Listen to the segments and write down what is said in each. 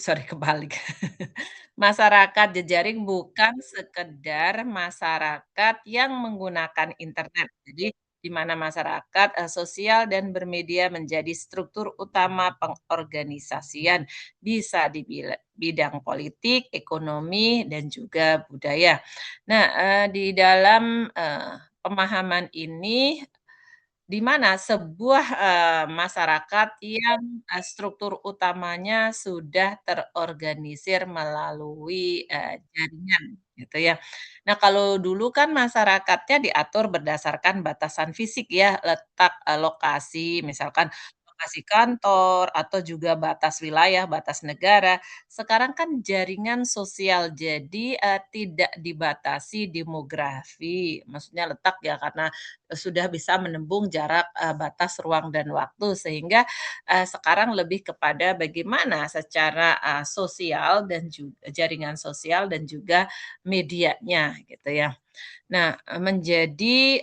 Sorry kebalik. Masyarakat jejaring bukan sekedar masyarakat yang menggunakan internet. Jadi di mana masyarakat, sosial dan bermedia menjadi struktur utama pengorganisasian, bisa di bidang politik, ekonomi, dan juga budaya. Nah, di dalam, pemahaman ini di mana sebuah, masyarakat yang, struktur utamanya sudah terorganisir melalui, jaringan gitu ya. Nah, kalau dulu kan masyarakatnya diatur berdasarkan batasan fisik ya, letak, lokasi, misalkan lokasi kantor atau juga batas wilayah, batas negara. Sekarang kan jaringan sosial, jadi, tidak dibatasi demografi, maksudnya letak ya, karena sudah bisa menembung jarak, batas ruang dan waktu sehingga, sekarang lebih kepada bagaimana secara, sosial dan jaringan sosial dan juga medianya gitu ya. Nah, menjadi,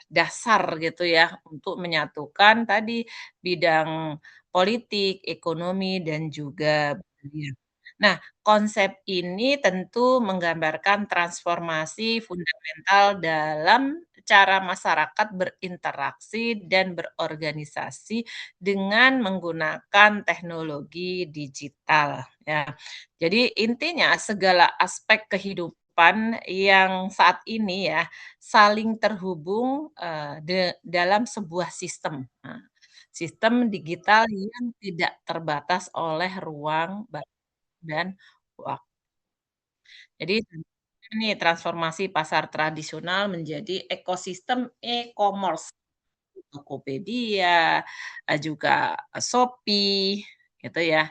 dasar gitu ya untuk menyatukan tadi bidang politik, ekonomi, dan juga budaya. Nah, konsep ini tentu menggambarkan transformasi fundamental dalam cara masyarakat berinteraksi dan berorganisasi dengan menggunakan teknologi digital, ya. Jadi intinya segala aspek kehidupan yang saat ini ya, saling terhubung, dalam sebuah sistem. Nah, sistem digital yang tidak terbatas oleh ruang, dan waktu. Jadi ini transformasi pasar tradisional menjadi ekosistem e-commerce, Tokopedia, juga Shopee gitu ya,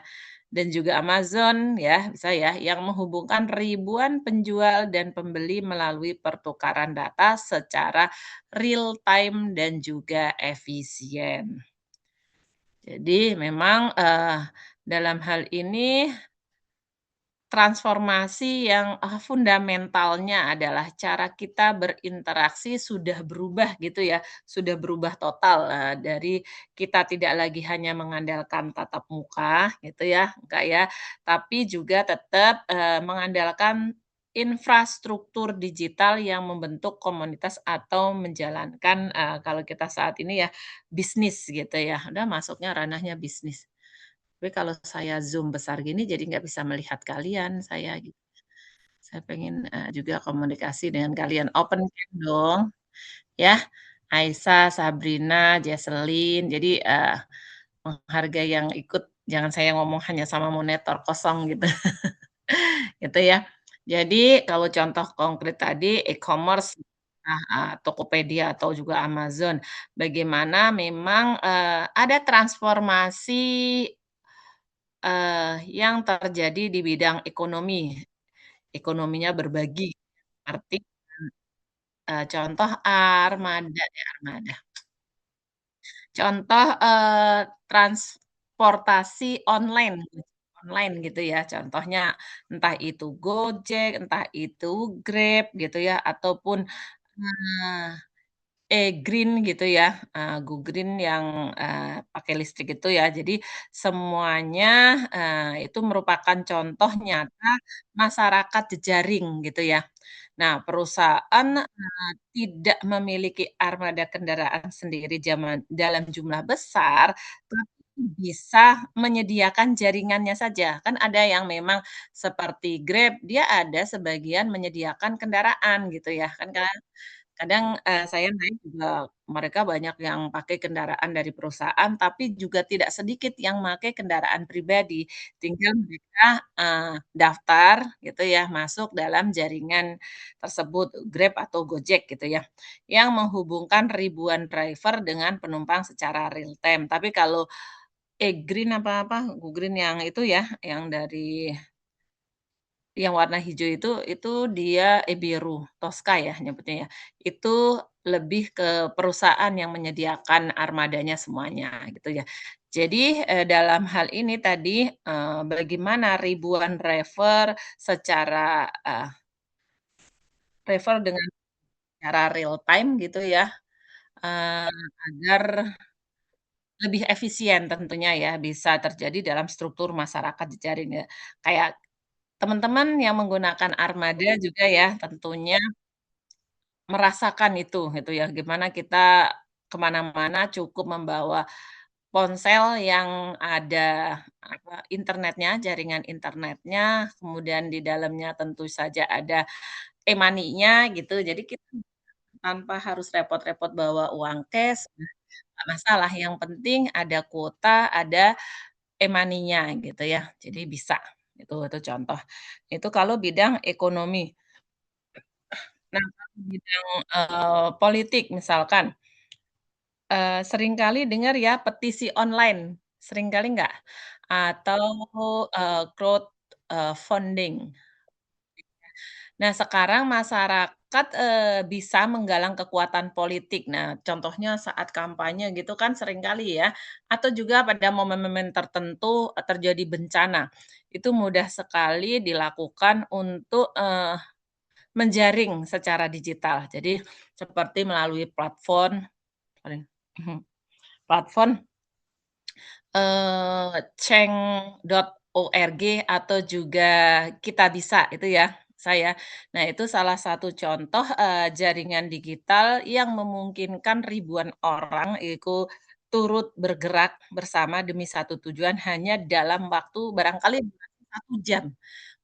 dan juga Amazon ya, bisa ya, yang menghubungkan ribuan penjual dan pembeli melalui pertukaran data secara real time dan juga efisien. Jadi memang, dalam hal ini transformasi yang, fundamentalnya adalah cara kita berinteraksi sudah berubah gitu ya, sudah berubah total, dari kita tidak lagi hanya mengandalkan tatap muka gitu ya, Kak, ya, tapi juga tetap, mengandalkan infrastruktur digital yang membentuk komunitas atau menjalankan, kalau kita saat ini ya bisnis gitu ya, udah masuknya ranahnya bisnis. Tapi kalau saya Zoom besar gini jadi nggak bisa melihat kalian saya gitu. Saya pengen, juga komunikasi dengan kalian, open cam dong, ya. Aisyah, Sabrina, Jesselyn, jadi, menghargai yang ikut, jangan saya ngomong hanya sama monitor kosong gitu, gitu ya. Jadi kalau contoh konkret tadi e-commerce, Tokopedia atau juga Amazon, bagaimana memang, ada transformasi yang terjadi di bidang ekonomi. Ekonominya berbagi, arti, contoh armada ya, armada. Contoh, transportasi online gitu ya, contohnya entah itu Gojek, entah itu Grab gitu ya, ataupun, Green gitu ya, Go Green yang, pakai listrik itu ya. Jadi semuanya, itu merupakan contoh nyata masyarakat jejaring gitu ya. Nah, perusahaan, tidak memiliki armada kendaraan sendiri dalam jumlah besar, tapi bisa menyediakan jaringannya saja. Kan ada yang memang seperti Grab, dia ada sebagian menyediakan kendaraan gitu ya, kan kadang, saya naik juga mereka banyak yang pakai kendaraan dari perusahaan, tapi juga tidak sedikit yang make kendaraan pribadi. Tinggal mereka, daftar gitu ya, masuk dalam jaringan tersebut, Grab atau Gojek gitu ya, yang menghubungkan ribuan driver dengan penumpang secara real time. Tapi kalau Green apa, Go Green yang itu ya, yang dari yang warna hijau itu dia biru, Tosca ya nyebutnya ya. Itu lebih ke perusahaan yang menyediakan armadanya semuanya gitu ya. Jadi, dalam hal ini tadi, bagaimana ribuan driver secara, driver dengan secara real time gitu ya, agar lebih efisien tentunya ya, bisa terjadi dalam struktur masyarakat jejaring ya. Kayak teman-teman yang menggunakan armada juga ya, tentunya merasakan itu gitu ya, gimana kita ke mana-mana cukup membawa ponsel yang ada, apa, internetnya, jaringan internetnya, kemudian di dalamnya tentu saja ada e-money-nya gitu. Jadi kita tanpa harus repot-repot bawa uang cash, nggak masalah, yang penting ada kuota, ada e-money-nya gitu ya. Jadi bisa, itu contoh. Itu kalau bidang ekonomi. Nah, kalau bidang, politik misalkan, seringkali dengar ya petisi online, seringkali nggak? Atau, crowdfunding. Nah, sekarang masyarakat, bisa menggalang kekuatan politik. Nah, contohnya saat kampanye gitu kan seringkali ya, atau juga pada momen-momen tertentu, terjadi bencana. Itu mudah sekali dilakukan untuk, menjaring secara digital. Jadi seperti melalui platform mhm, platform Change.org atau juga Kitabisa itu ya, saya. Nah, itu salah satu contoh, jaringan digital yang memungkinkan ribuan orang itu turut bergerak bersama demi satu tujuan hanya dalam waktu barangkali 1 jam.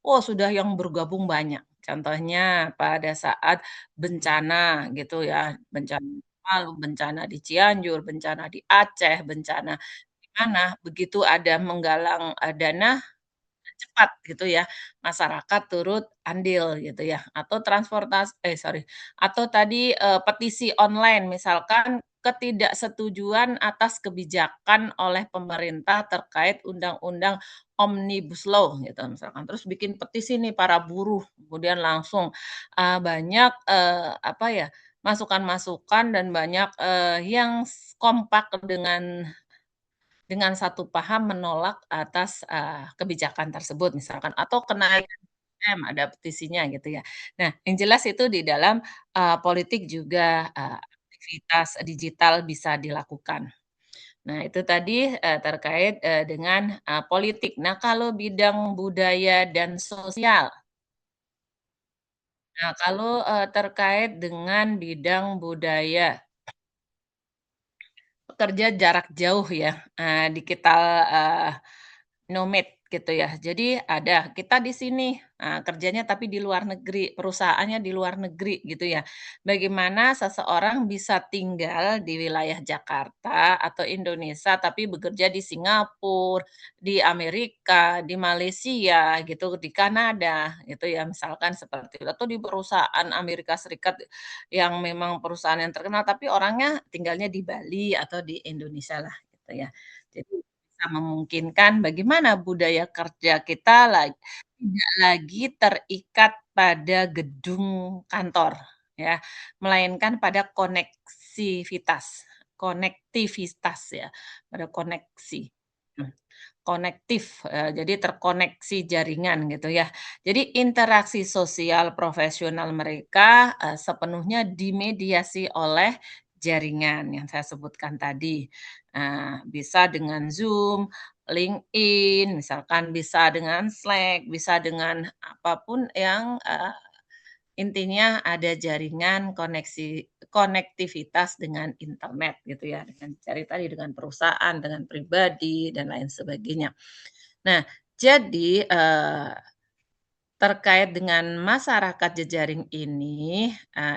Oh, sudah yang bergabung banyak. Contohnya pada saat bencana gitu ya, bencana Palu, bencana di Cianjur, bencana di Aceh, bencana di mana, begitu ada menggalang, dana cepat gitu ya, masyarakat turut andil gitu ya, atau atau tadi, petisi online misalkan ketidaksetujuan atas kebijakan oleh pemerintah terkait undang-undang Omnibus Law gitu misalkan, terus bikin petisi nih para buruh, kemudian langsung, banyak, apa ya, masukan-masukan dan banyak, yang kompak dengan satu paham menolak atas, kebijakan tersebut misalkan atau kenaikan BBM ada petisinya gitu ya. Nah, yang jelas itu di dalam, politik juga, aktivitas digital bisa dilakukan. Nah, itu tadi, terkait, dengan, politik. Nah, kalau bidang budaya dan sosial, nah kalau, terkait dengan bidang budaya, pekerja jarak jauh ya, digital, nomad gitu ya. Jadi ada, kita di sini, kerjanya tapi di luar negeri, perusahaannya di luar negeri gitu ya. Bagaimana seseorang bisa tinggal di wilayah Jakarta atau Indonesia tapi bekerja di Singapura, di Amerika, di Malaysia gitu, di Kanada gitu ya, misalkan seperti itu. Atau di perusahaan Amerika Serikat yang memang perusahaan yang terkenal, tapi orangnya tinggalnya di Bali atau di Indonesia lah gitu ya. Jadi bisa memungkinkan bagaimana budaya kerja kita tidak lagi terikat pada gedung kantor ya, melainkan pada konektivitas ya, pada koneksi. Mmm, konektif, jadi terkoneksi jaringan gitu ya. Jadi interaksi sosial profesional mereka, sepenuhnya dimediasi oleh jaringan yang saya sebutkan tadi. Bisa dengan Zoom, LinkedIn, misalkan bisa dengan Slack, bisa dengan apapun yang, intinya ada jaringan konektivitas dengan internet gitu ya, dengan cari tadi dengan perusahaan, dengan pribadi, dan lain sebagainya. Nah, jadi, terkait dengan masyarakat jejaring ini,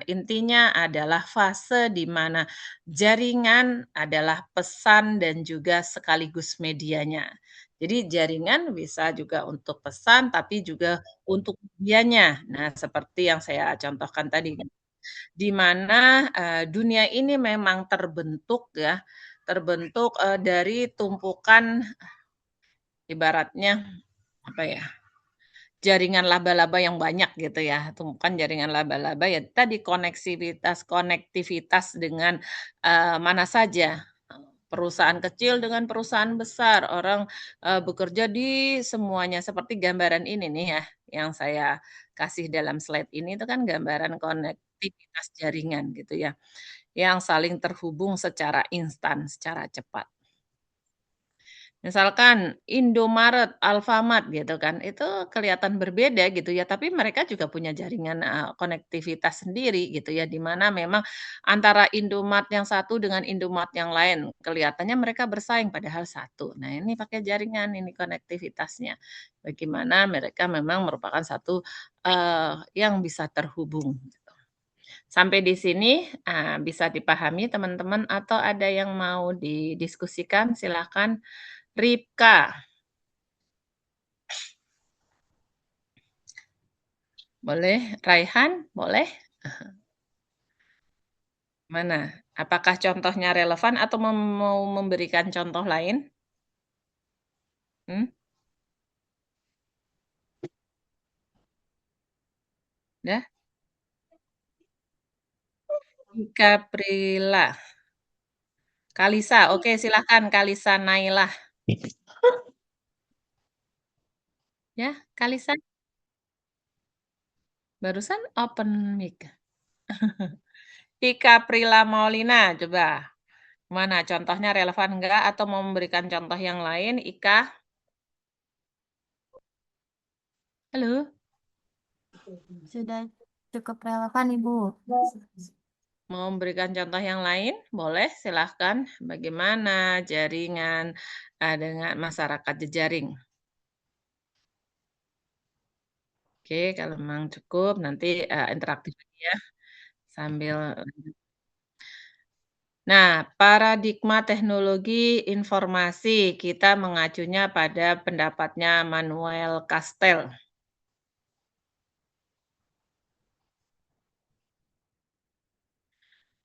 intinya adalah fase di mana jaringan adalah pesan dan juga sekaligus medianya. Jadi jaringan bisa juga untuk pesan, tapi juga untuk medianya. Nah, seperti yang saya contohkan tadi, di mana, dunia ini memang terbentuk ya, terbentuk, dari tumpukan ibaratnya, apa ya, jaringan laba-laba yang banyak gitu ya, tumpukan jaringan laba-laba ya tadi konektivitas dengan, mana saja, perusahaan kecil dengan perusahaan besar, orang, bekerja di semuanya seperti gambaran ini nih ya, yang saya kasih dalam slide ini itu kan gambaran konektivitas jaringan gitu ya, yang saling terhubung secara instan, secara cepat. Misalkan Indomaret, Alfamart gitu kan, itu kelihatan berbeda gitu ya, tapi mereka juga punya jaringan, konektivitas sendiri gitu ya, di mana memang antara Indomart yang satu dengan Indomart yang lain, kelihatannya mereka bersaing padahal satu. Nah ini pakai jaringan ini konektivitasnya, bagaimana mereka memang merupakan satu, yang bisa terhubung gitu. Sampai di sini, bisa dipahami teman-teman atau ada yang mau didiskusikan? Silakan. Ripka, boleh. Raihan, boleh? Mana? Apakah contohnya relevan atau mau memberikan contoh lain? Mmm, udah? Ika Prila, Kalisa, oke silahkan Kalisa Nailah. Ya, Kalisa, barusan open mic. Ika Prila Maulina, coba. Mana contohnya relevan enggak atau mau memberikan contoh yang lain, Ika? Halo? Sudah cukup relevan, Ibu. Mau memberikan contoh yang lain? Boleh, silahkan. Bagaimana jaringan, dengan masyarakat jejaring? Oke, kalau memang cukup nanti, interaktif lagi ya, sambil lanjut. Nah, paradigma teknologi informasi, kita mengacunya pada pendapatnya Manuel Castel.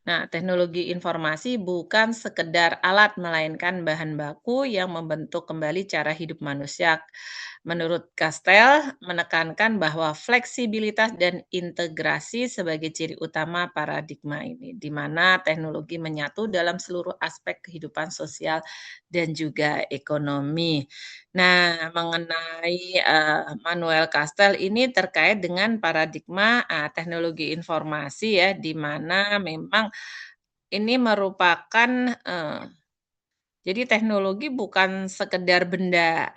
Nah, teknologi informasi bukan sekedar alat, melainkan bahan baku yang membentuk kembali cara hidup manusia. Menurut Kastel, menekankan bahwa fleksibilitas dan integrasi sebagai ciri utama paradigma ini, di mana teknologi menyatu dalam seluruh aspek kehidupan sosial dan juga ekonomi. Nah, mengenai, Manuel Kastel ini terkait dengan paradigma, teknologi informasi ya, di mana memang ini merupakan, jadi teknologi bukan sekedar benda,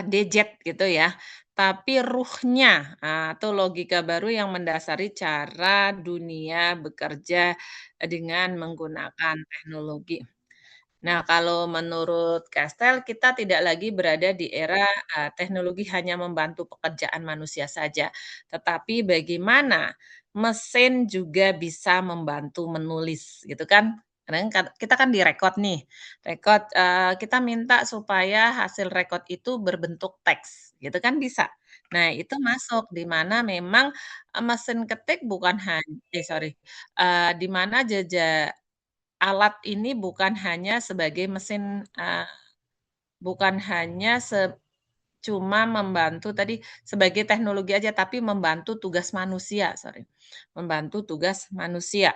gadget gitu ya, tapi ruhnya, atau logika baru yang mendasari cara dunia bekerja, dengan menggunakan teknologi. Nah, kalau menurut Kastel, kita tidak lagi berada di era, teknologi hanya membantu pekerjaan manusia saja, tetapi bagaimana mesin juga bisa membantu menulis, gitu kan. Kadang kita kan direkod nih, rekod, kita minta supaya hasil rekod itu berbentuk teks, gitu kan bisa. Nah, itu masuk, di mana memang, mesin ketik bukan sorry, di mana alat ini bukan hanya sebagai mesin, bukan hanya cuma membantu tadi sebagai teknologi aja, tapi membantu tugas manusia, sorry, membantu tugas manusia.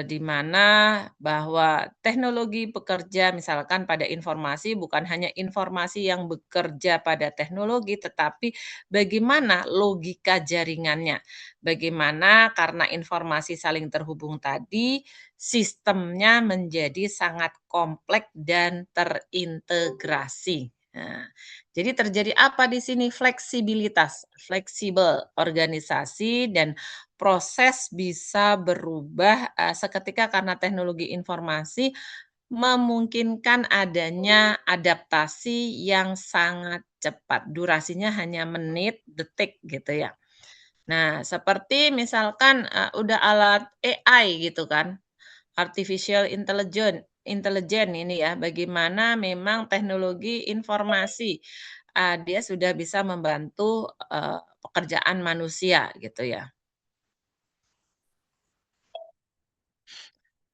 Di mana bahwa teknologi bekerja misalkan pada informasi bukan hanya informasi yang bekerja pada teknologi, tetapi bagaimana logika jaringannya. Bagaimana karena informasi saling terhubung tadi, sistemnya menjadi sangat kompleks dan terintegrasi. Nah, jadi terjadi apa di sini? Fleksibilitas, fleksibel organisasi dan proses bisa berubah, seketika karena teknologi informasi memungkinkan adanya adaptasi yang sangat cepat, durasinya hanya menit, detik gitu ya. Nah, seperti misalkan, udah alat AI gitu kan, artificial intelligence ini ya, bagaimana memang teknologi informasi, dia sudah bisa membantu, pekerjaan manusia gitu ya.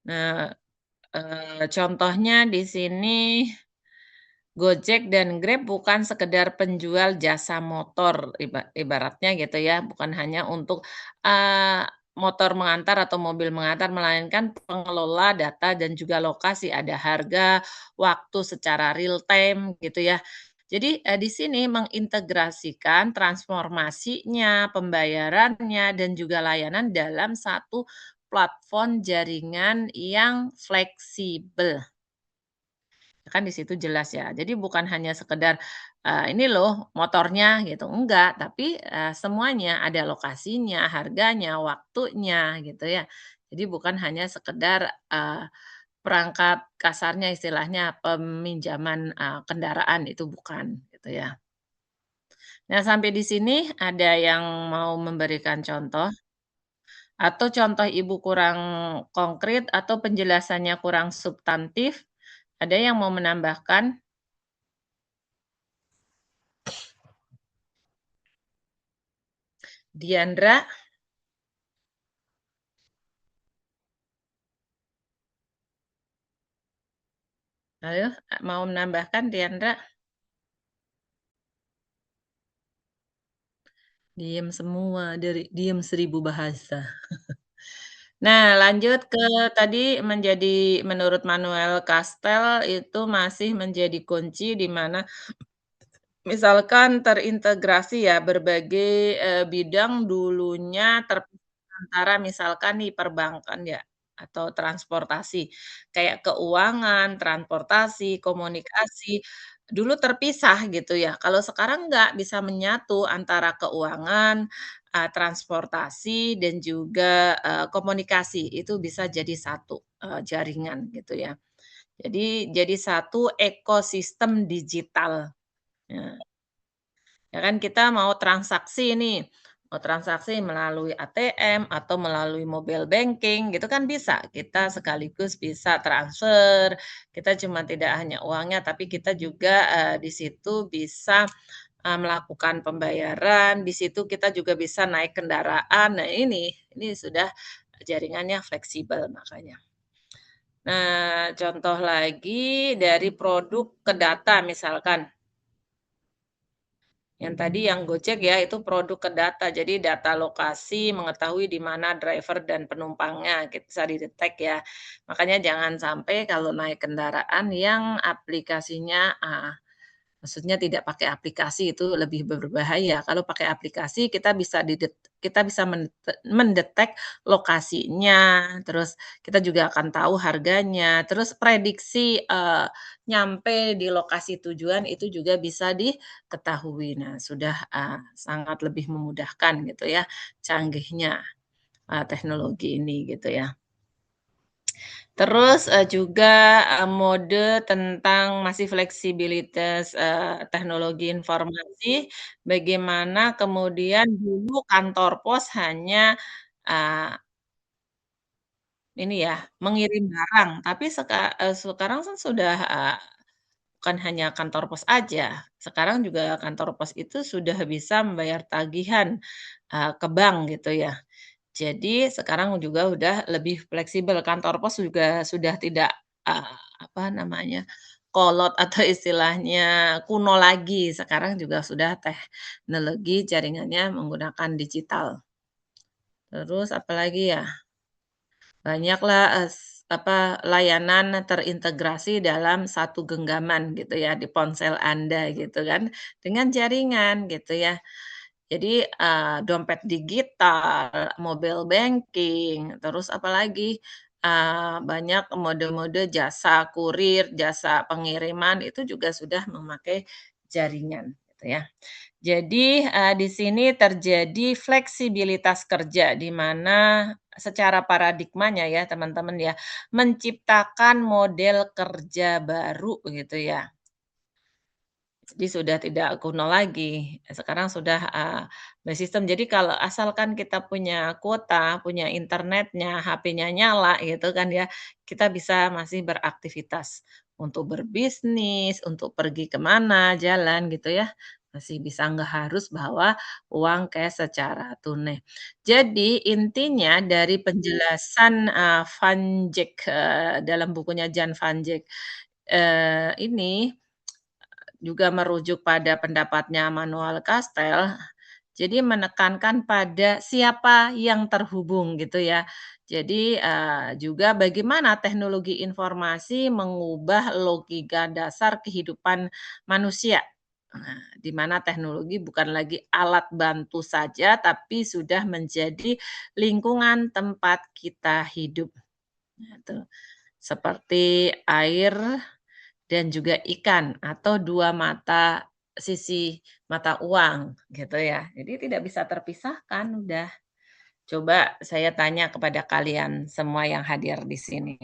Nah, contohnya di sini Gojek dan Grab bukan sekedar penjual jasa motor, ibaratnya gitu ya, bukan hanya untuk, motor mengantar atau mobil mengantar, melainkan pengelola data dan juga lokasi, ada harga, waktu secara real time gitu ya. Jadi, di sini mengintegrasikan transformasinya, pembayarannya, dan juga layanan dalam satu platform jaringan yang fleksibel. Kan di situ jelas ya. Jadi bukan hanya sekedar, "Ini loh motornya," gitu, enggak, tapi, semuanya, ada lokasinya, harganya, waktunya, gitu ya. Jadi bukan hanya sekedar, perangkat kasarnya istilahnya peminjaman, kendaraan, itu bukan, gitu ya. Nah, sampai di sini ada yang mau memberikan contoh? Atau contoh Ibu kurang konkret atau penjelasannya kurang substantif? Ada yang mau menambahkan? Diandra, ayo, mau menambahkan Diandra? Diem semua, dari diem 1000 bahasa. Nah, lanjut ke tadi menurut Manuel Castel itu masih menjadi kunci di mana misalkan terintegrasi ya berbagai, bidang dulunya antara misalkan nih perbankan ya, atau transportasi, kayak keuangan, transportasi, komunikasi, dulu terpisah gitu ya. Kalau sekarang nggak, bisa menyatu antara keuangan, transportasi dan juga, komunikasi, itu bisa jadi satu, jaringan gitu ya. Jadi satu ekosistem digital. Nah, ya kan kita mau transaksi nih, mau transaksi melalui ATM atau melalui mobile banking gitu kan bisa. Kita sekaligus bisa transfer, kita cuma tidak hanya uangnya tapi kita juga, di situ bisa, melakukan pembayaran, di situ kita juga bisa naik kendaraan. Nah ini sudah jaringannya fleksibel makanya. Nah, contoh lagi dari produk ke data misalkan. Yang tadi yang Gojek ya, itu produk ke data. Jadi data lokasi, mengetahui di mana driver dan penumpangnya, bisa didetek ya. Makanya jangan sampai kalau naik kendaraan yang aplikasinya, maksudnya tidak pakai aplikasi itu lebih berbahaya. Kalau pakai aplikasi kita bisa mendetek lokasinya, terus kita juga akan tahu harganya, terus prediksi, nyampe di lokasi tujuan itu juga bisa diketahui. Nah, sudah, sangat lebih memudahkan gitu ya, canggihnya, teknologi ini gitu ya. Terus, juga, mode tentang masih fleksibilitas, teknologi informasi, bagaimana kemudian dulu kantor pos hanya, eee, ini ya, mengirim barang, tapi sekarang kan sudah, bukan hanya kantor pos aja, sekarang juga kantor pos itu sudah bisa membayar tagihan, ke bank gitu ya. Jadi sekarang juga udah lebih fleksibel, kantor pos juga sudah tidak, apa namanya, kolot atau istilahnya kuno lagi, sekarang juga sudah teknologi jaringannya menggunakan digital. Terus apalagi ya, banyaklah, layanan terintegrasi dalam satu genggaman gitu ya, di ponsel Anda gitu kan, dengan jaringan gitu ya. Jadi, dompet digital, mobile banking, terus apalagi, banyak mode-mode jasa kurir, jasa pengiriman, itu juga sudah memakai jaringan, gitu ya. Jadi, di sini terjadi fleksibilitas kerja, di mana secara paradigmanya ya, teman-teman ya, menciptakan model kerja baru, gitu ya. Jadi sudah tidak kuno lagi, sekarang sudah, bersistem. Jadi kalau asalkan kita punya kuota, punya internetnya, HP-nya nyala gitu kan ya, kita bisa masih beraktivitas untuk berbisnis, untuk pergi ke mana, jalan gitu ya, masih bisa, nggak harus bawa uang cash secara tunai. Jadi intinya dari penjelasan, Van Dijk, dalam bukunya Jan Van Dijk, ini juga merujuk pada pendapatnya Manuel Castel, jadi menekankan pada siapa yang terhubung gitu ya. Jadi, juga bagaimana teknologi informasi mengubah logika dasar kehidupan manusia. Nah, di mana teknologi bukan lagi alat bantu saja, tapi sudah menjadi lingkungan tempat kita hidup. Nah, itu seperti air dan juga ikan atau 2 mata sisi mata uang gitu ya. Jadi tidak bisa terpisahkan udah. Coba saya tanya kepada kalian semua yang hadir di sini.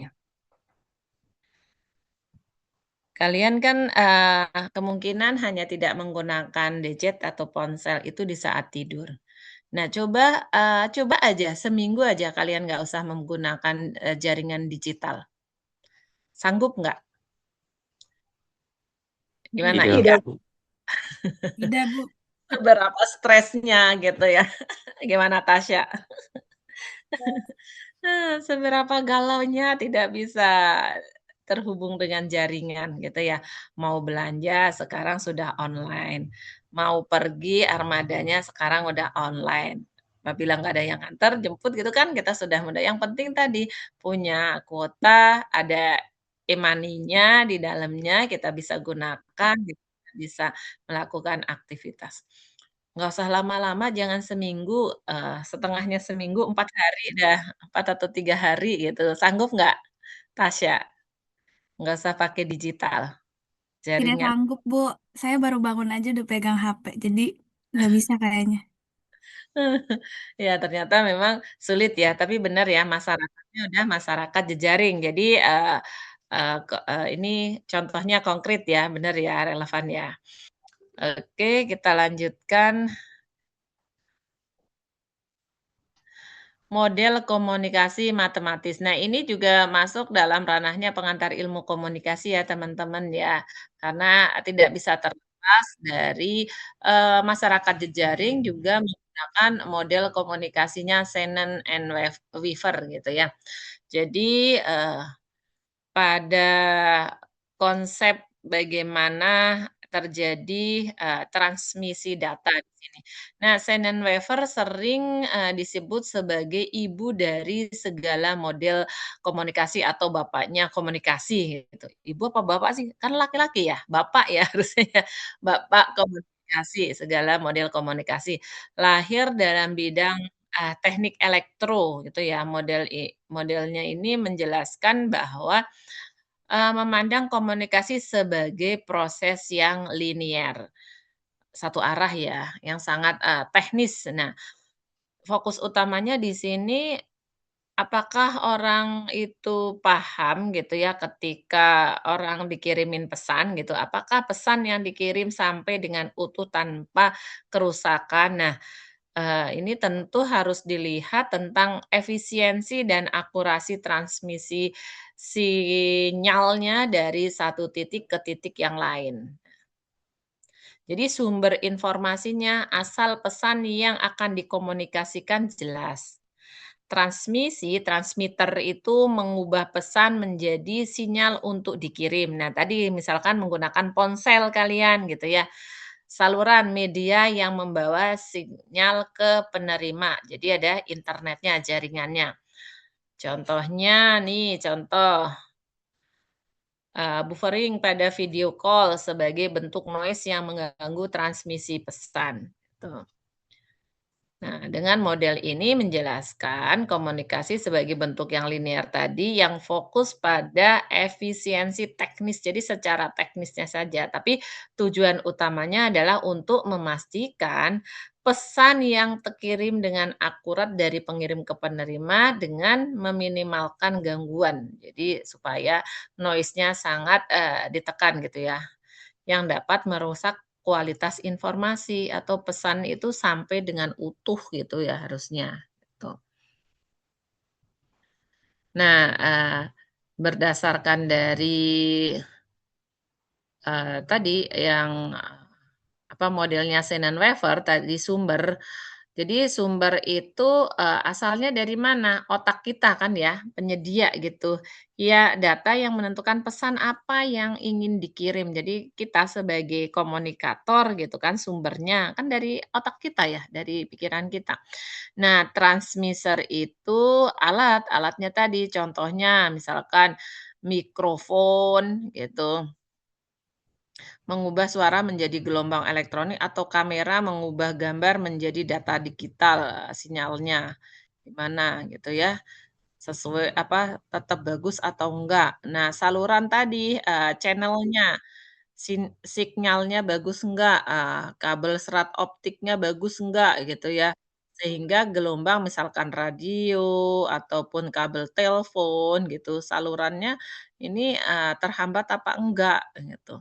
Kalian kan, kemungkinan hanya tidak menggunakan gadget atau ponsel itu di saat tidur. Nah coba aja seminggu aja kalian nggak usah menggunakan, jaringan digital. Sanggup nggak? Gimana Tidak. Ika? Tidak, tidak, Bu. Seberapa stresnya gitu ya? Gimana Tasya? Seberapa galaunya tidak bisa terhubung dengan jaringan gitu ya. Mau belanja sekarang sudah online, mau pergi armadanya sekarang udah online. Apabila nggak ada yang antar, jemput gitu kan kita sudah mudah. Yang penting tadi punya kuota, ada e-money-nya di dalamnya kita bisa gunakan, gitu, bisa melakukan aktivitas. Nggak usah lama-lama, jangan seminggu, setengahnya seminggu, 4 hari dah, 4 atau 3 hari gitu. Sanggup nggak, Tasya? Nggak usah pakai digital, Tidak jaringan. sanggup, Bu. Saya baru bangun aja udah pegang HP, jadi nggak bisa kayaknya. Ya ternyata memang sulit ya, tapi benar ya masyarakatnya udah masyarakat jejaring. Jadi, ini contohnya konkret ya, benar ya, relevan ya. Oke, kita lanjutkan. Model komunikasi matematis. Nah, ini juga masuk dalam ranahnya pengantar ilmu komunikasi ya, teman-teman ya. Karena tidak bisa terlepas dari, masyarakat jejaring juga menggunakan model komunikasinya Shannon and Weaver gitu ya. Jadi, pada konsep bagaimana terjadi, transmisi data di sini. Nah, Shannon Weaver sering, disebut sebagai ibu dari segala model komunikasi atau bapaknya komunikasi gitu. Ibu apa bapak sih? Kan laki-laki ya? Bapak ya harusnya ya, bapak komunikasi, segala model komunikasi. Lahir dalam bidang, teknik elektro gitu ya, modelnya ini menjelaskan bahwa memandang komunikasi sebagai proses yang linier, satu arah ya, yang sangat, teknis. Nah, fokus utamanya di sini, apakah orang itu paham gitu ya ketika orang dikirimin pesan gitu, apakah pesan yang dikirim sampai dengan utuh tanpa kerusakan. Nah, ini tentu harus dilihat tentang efisiensi dan akurasi transmisi sinyalnya dari satu titik ke titik yang lain. Jadi sumber informasinya, asal pesan yang akan dikomunikasikan jelas. Transmitter itu mengubah pesan menjadi sinyal untuk dikirim. Nah, tadi misalkan menggunakan ponsel kalian gitu ya. Saluran media yang membawa sinyal ke penerima. Jadi ada internetnya, jaringannya. Contohnya nih, contoh buffering pada video call sebagai bentuk noise yang mengganggu transmisi pesan. Tuh. Nah, dengan model ini menjelaskan komunikasi sebagai bentuk yang linear tadi yang fokus pada efisiensi teknis. Jadi secara teknisnya saja, tapi tujuan utamanya adalah untuk memastikan pesan yang terkirim dengan akurat dari pengirim ke penerima dengan meminimalkan gangguan. Jadi supaya noise-nya sangat ditekan gitu ya yang dapat merusak kualitas informasi atau pesan itu sampai dengan utuh gitu ya harusnya, gitu. Nah, berdasarkan dari, tadi yang, apa, modelnya Shannon-Weaver tadi sumber. Jadi sumber itu, asalnya dari mana? Otak kita kan ya, penyedia gitu. Ya data yang menentukan pesan apa yang ingin dikirim. Jadi kita sebagai komunikator gitu kan sumbernya, kan dari otak kita ya, dari pikiran kita. Nah, transmitter itu alat, alatnya tadi contohnya misalkan mikrofon gitu. Mengubah suara menjadi gelombang elektronik atau kamera mengubah gambar menjadi data digital, sinyalnya gimana gitu ya. sesuai apa, tetap bagus atau enggak. Nah, saluran tadi, channel-nya, sinyalnya bagus enggak, kabel serat optiknya bagus enggak, gitu ya. Sehingga gelombang misalkan radio ataupun kabel telepon gitu, salurannya ini, terhambat apa enggak, gitu.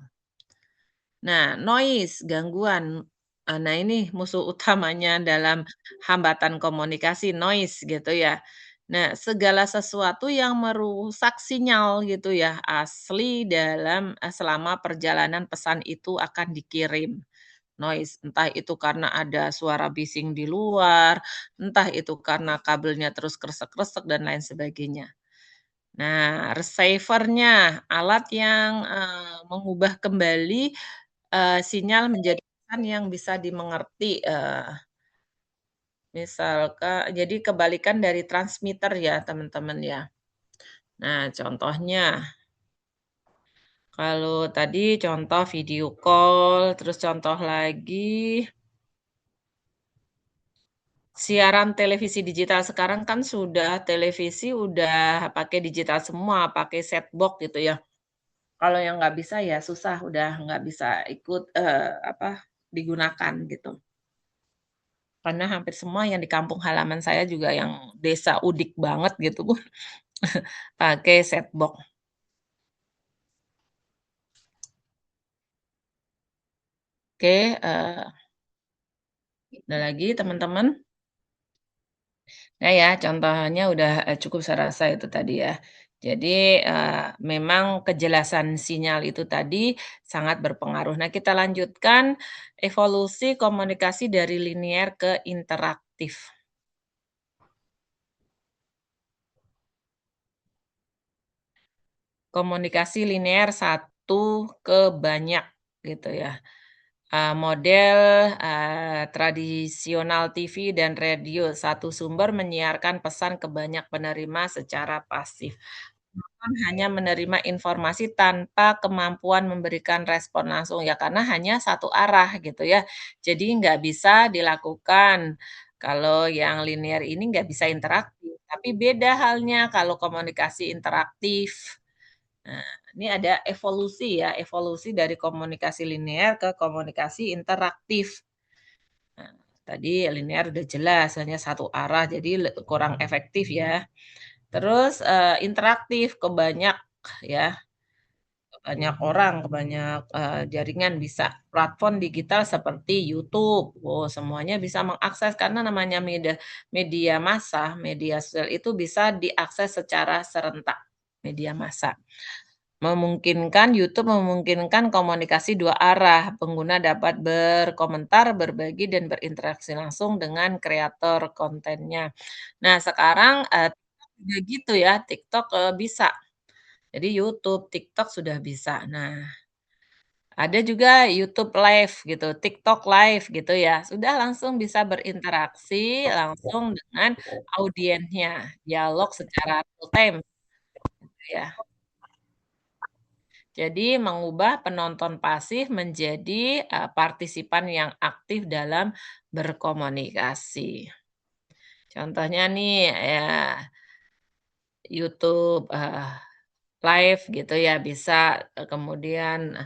Nah, noise, gangguan. Nah ini musuh utamanya dalam hambatan komunikasi, noise gitu ya. Nah, segala sesuatu yang merusak sinyal gitu ya, asli dalam selama perjalanan pesan itu akan dikirim. Noise, entah itu karena ada suara bising di luar, entah itu karena kabelnya terus kresek-kresek dan lain sebagainya. Nah, receiver-nya, alat yang, mengubah kembali, sinyal menjadi pesan yang bisa dimengerti, jadi kebalikan dari transmitter ya, teman-teman ya. Nah, contohnya, kalau tadi contoh video call, terus contoh lagi siaran televisi digital sekarang kan sudah televisi udah pakai digital semua, pakai set box gitu ya. Kalau yang nggak bisa ya susah, udah nggak bisa ikut, apa, digunakan gitu. Karena hampir semua yang di kampung halaman saya juga yang desa udik banget gitu pun pakai set box. Oke, ada lagi teman-teman? Nah ya, contohnya udah, cukup saya rasa itu tadi ya. Jadi, memang kejelasan sinyal itu tadi sangat berpengaruh. Nah, kita lanjutkan evolusi komunikasi dari linear ke interaktif. Komunikasi linear satu ke banyak gitu ya. Model, tradisional TV dan radio, satu sumber menyiarkan pesan ke banyak penerima secara pasif. Penonton hanya menerima informasi tanpa kemampuan memberikan respon langsung ya, karena hanya satu arah gitu ya. Jadi nggak bisa dilakukan. Kalau yang linear ini nggak bisa interaktif, tapi beda halnya kalau komunikasi interaktif. Nah, ini ada evolusi ya, evolusi dari komunikasi linear ke komunikasi interaktif. Nah, tadi linear udah jelas hanya satu arah jadi kurang efektif ya. Terus, interaktif ke banyak ya, ke banyak orang, ke banyak, jaringan bisa. Platform digital seperti YouTube, oh semuanya bisa mengakses karena namanya media media massa, media sosial itu bisa diakses secara serentak, media massa. YouTube memungkinkan komunikasi dua arah. Pengguna dapat berkomentar, berbagi, dan berinteraksi langsung dengan kreator kontennya. Nah, sekarang, TikTok juga gitu ya, TikTok, bisa. Jadi YouTube, TikTok sudah bisa. Nah, ada juga YouTube Live gitu, TikTok Live gitu ya. Sudah langsung bisa berinteraksi langsung dengan audiensnya, dialog secara real time gitu ya. Jadi mengubah penonton pasif menjadi, partisipan yang aktif dalam berkomunikasi. Contohnya nih ya YouTube, live gitu ya bisa, kemudian,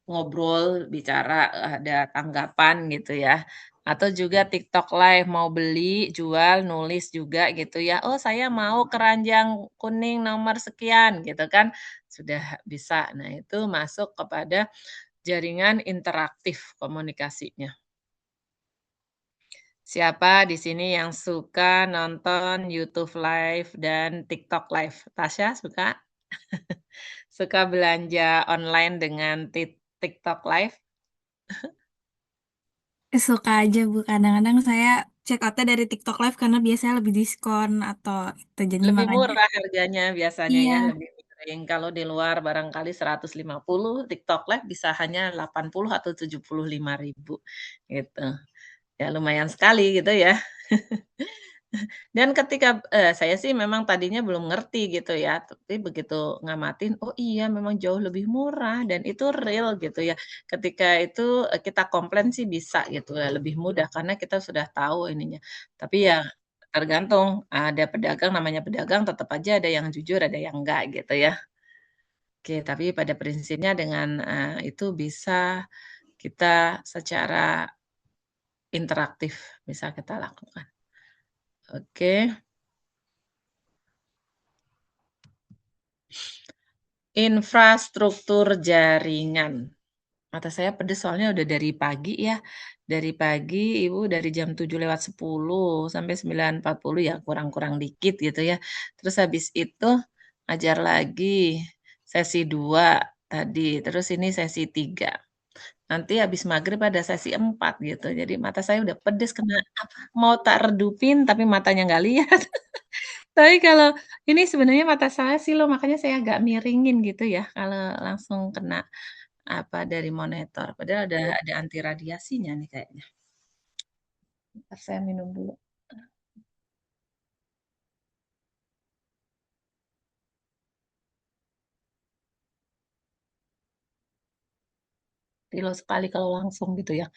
ngobrol, bicara, ada tanggapan gitu ya. Atau juga TikTok live mau beli, jual, nulis juga gitu ya, "Oh saya mau keranjang kuning nomor sekian," gitu kan, sudah bisa. Nah itu masuk kepada jaringan interaktif komunikasinya. Siapa di sini yang suka nonton YouTube Live dan TikTok Live? Tasya suka? Suka belanja online dengan TikTok Live? Suka aja Bu, kadang-kadang saya check out-nya dari TikTok Live karena biasanya lebih diskon atau itu, jadi Lebih makanya murah harganya biasanya ya, iya, lebih miring. Kalau di luar barangkali 150, TikTok Live bisa hanya 80 atau 75.000 gitu. Ya lumayan sekali gitu ya. Dan ketika saya sih memang tadinya belum ngerti gitu ya, tapi begitu ngamatin, oh iya memang jauh lebih murah dan itu real gitu ya. Ketika itu, kita komplain sih bisa gitu ya, lebih mudah karena kita sudah tahu ininya. Tapi ya tergantung, ada pedagang namanya pedagang tetap aja ada yang jujur, ada yang enggak gitu ya. Oke, tapi pada prinsipnya dengan, itu bisa kita secara interaktif bisa kita lakukan. Oke, infrastruktur jaringan. Mata saya pedes soalnya udah dari pagi ya. Dari pagi Ibu dari jam 7:10 sampai 9:40 ya kurang-kurang dikit gitu ya. Terus habis itu ngajar lagi, sesi 2 tadi, terus ini sesi 3. Nanti habis maghrib ada sesi 4 gitu. Jadi mata saya udah pedes kena apa, mau tak redupin tapi matanya nggak lihat. Tapi kalau ini sebenarnya mata saya sih loh, makanya saya agak miringin gitu ya kalau langsung kena apa, dari monitor, padahal ada anti radiasinya nih kayaknya. Bentar saya minum dulu. Pilek sekali kalau langsung gitu ya.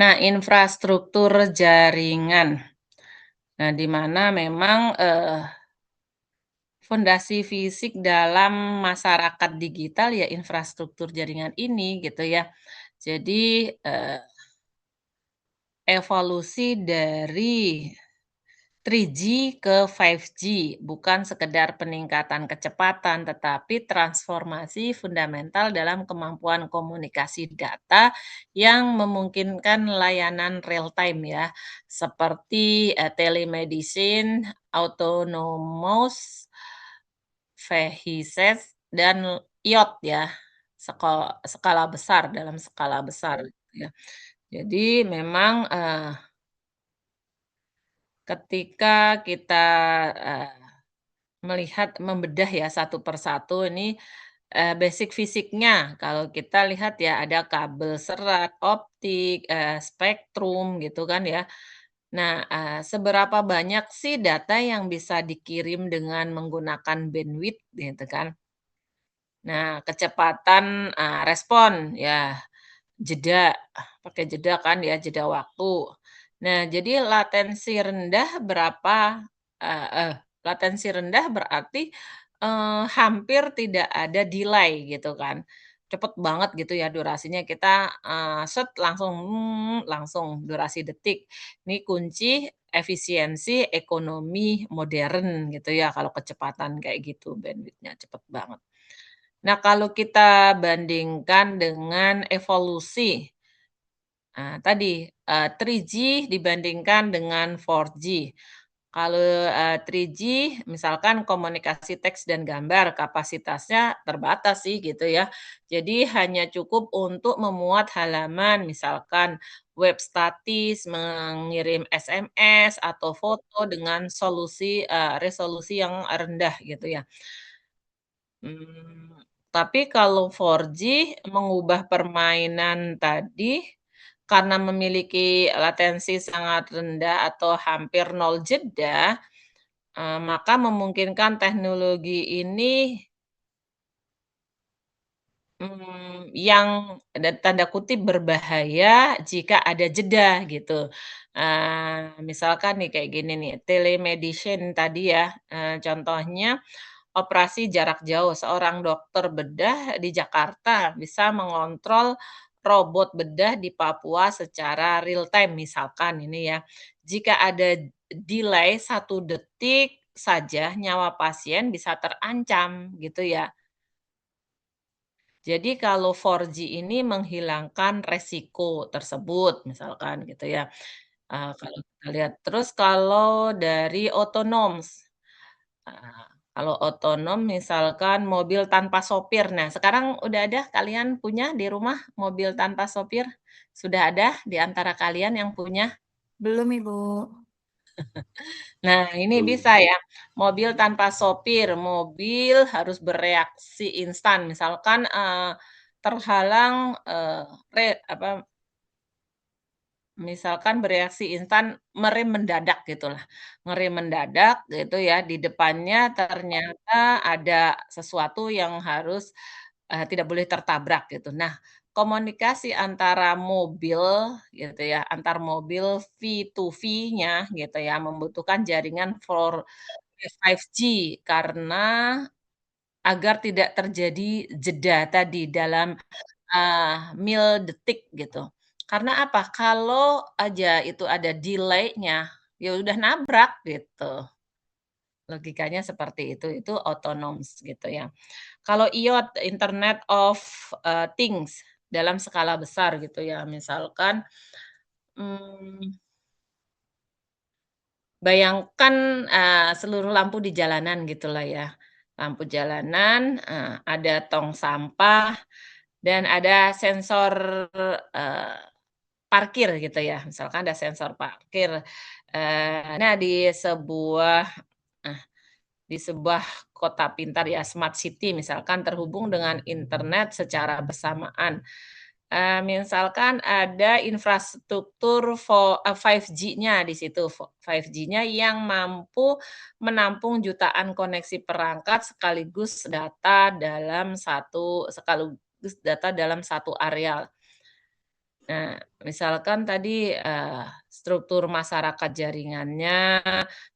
Nah, infrastruktur jaringan. Nah, di mana memang, fondasi fisik dalam masyarakat digital ya infrastruktur jaringan ini gitu ya. Jadi, evolusi dari 3G ke 5G, bukan sekedar peningkatan kecepatan, tetapi transformasi fundamental dalam kemampuan komunikasi data yang memungkinkan layanan real time ya, seperti telemedicine, autonomous vehicles, dan IoT ya, skala besar, dalam skala besar gitu ya. Jadi memang, ketika kita, melihat, membedah ya satu persatu ini, basic fisiknya kalau kita lihat ya ada kabel serat, optik, spektrum gitu kan ya. Nah, seberapa banyak sih data yang bisa dikirim dengan menggunakan bandwidth gitu kan. Nah, kecepatan, respon ya jeda, pakai jeda kan ya, jeda waktu. Nah, jadi latensi rendah berapa, eee eh, latensi rendah berarti, hampir tidak ada delay gitu kan. Cepet banget gitu ya durasinya kita, set langsung langsung durasi detik. Ini kunci efisiensi ekonomi modern gitu ya kalau kecepatan kayak gitu, bandwidth-nya cepet banget. Nah, kalau kita bandingkan dengan evolusi, tadi, 3G dibandingkan dengan 4G. Kalau, 3G misalkan komunikasi teks dan gambar kapasitasnya terbatas sih gitu ya. Jadi hanya cukup untuk memuat halaman misalkan web statis, mengirim SMS atau foto dengan resolusi yang rendah gitu ya. Tapi kalau 4G mengubah permainan tadi, karena memiliki latensi sangat rendah atau hampir nol jeda, maka memungkinkan teknologi ini, yang tanda kutip "berbahaya" jika ada jeda gitu. Misalkan nih kayak gini nih, telemedicine tadi ya, contohnya operasi jarak jauh, seorang dokter bedah di Jakarta bisa mengontrol robot bedah di Papua secara real time misalkan ini ya. Jika ada delay 1 detik saja nyawa pasien bisa terancam gitu ya. Jadi kalau 4G ini menghilangkan resiko tersebut misalkan gitu ya, kalau kita lihat. Terus kalau dari otonoms. Kalau otonom misalkan mobil tanpa sopir. Nah, sekarang udah ada kalian punya di rumah mobil tanpa sopir? Sudah ada di antara kalian yang punya? Belum, Ibu. Nah, ini bisa ya, mobil tanpa sopir, mobil harus bereaksi instan. Misalkan, terhalang, apa, misalkan bereaksi instan, merem mendadak gitulah, ngerem mendadak gitu ya, di depannya ternyata ada sesuatu yang harus, tidak boleh tertabrak gitu. Nah, komunikasi antara mobil gitu ya, antar mobil V2V-nya gitu ya, membutuhkan jaringan 5G karena agar tidak terjadi jeda tadi dalam, detik gitu. Karena apa, kalau aja itu ada delay-nya, ya udah nabrak gitu. Logikanya seperti itu autonomous gitu ya. Kalau IoT, Internet of, Things, dalam skala besar gitu ya, misalkan, mmm, bayangkan, seluruh lampu di jalanan gitulah ya. Lampu jalanan, ada tong sampah dan ada sensor, eee, parkir gitu ya, misalkan ada sensor parkir, nah di sebuah kota pintar ya, smart city misalkan terhubung dengan internet secara bersamaan. Misalkan ada infrastruktur 5G-nya di situ, 5G-nya yang mampu menampung jutaan koneksi perangkat sekaligus data dalam satu areal. Nah, misalkan tadi, struktur masyarakat jaringannya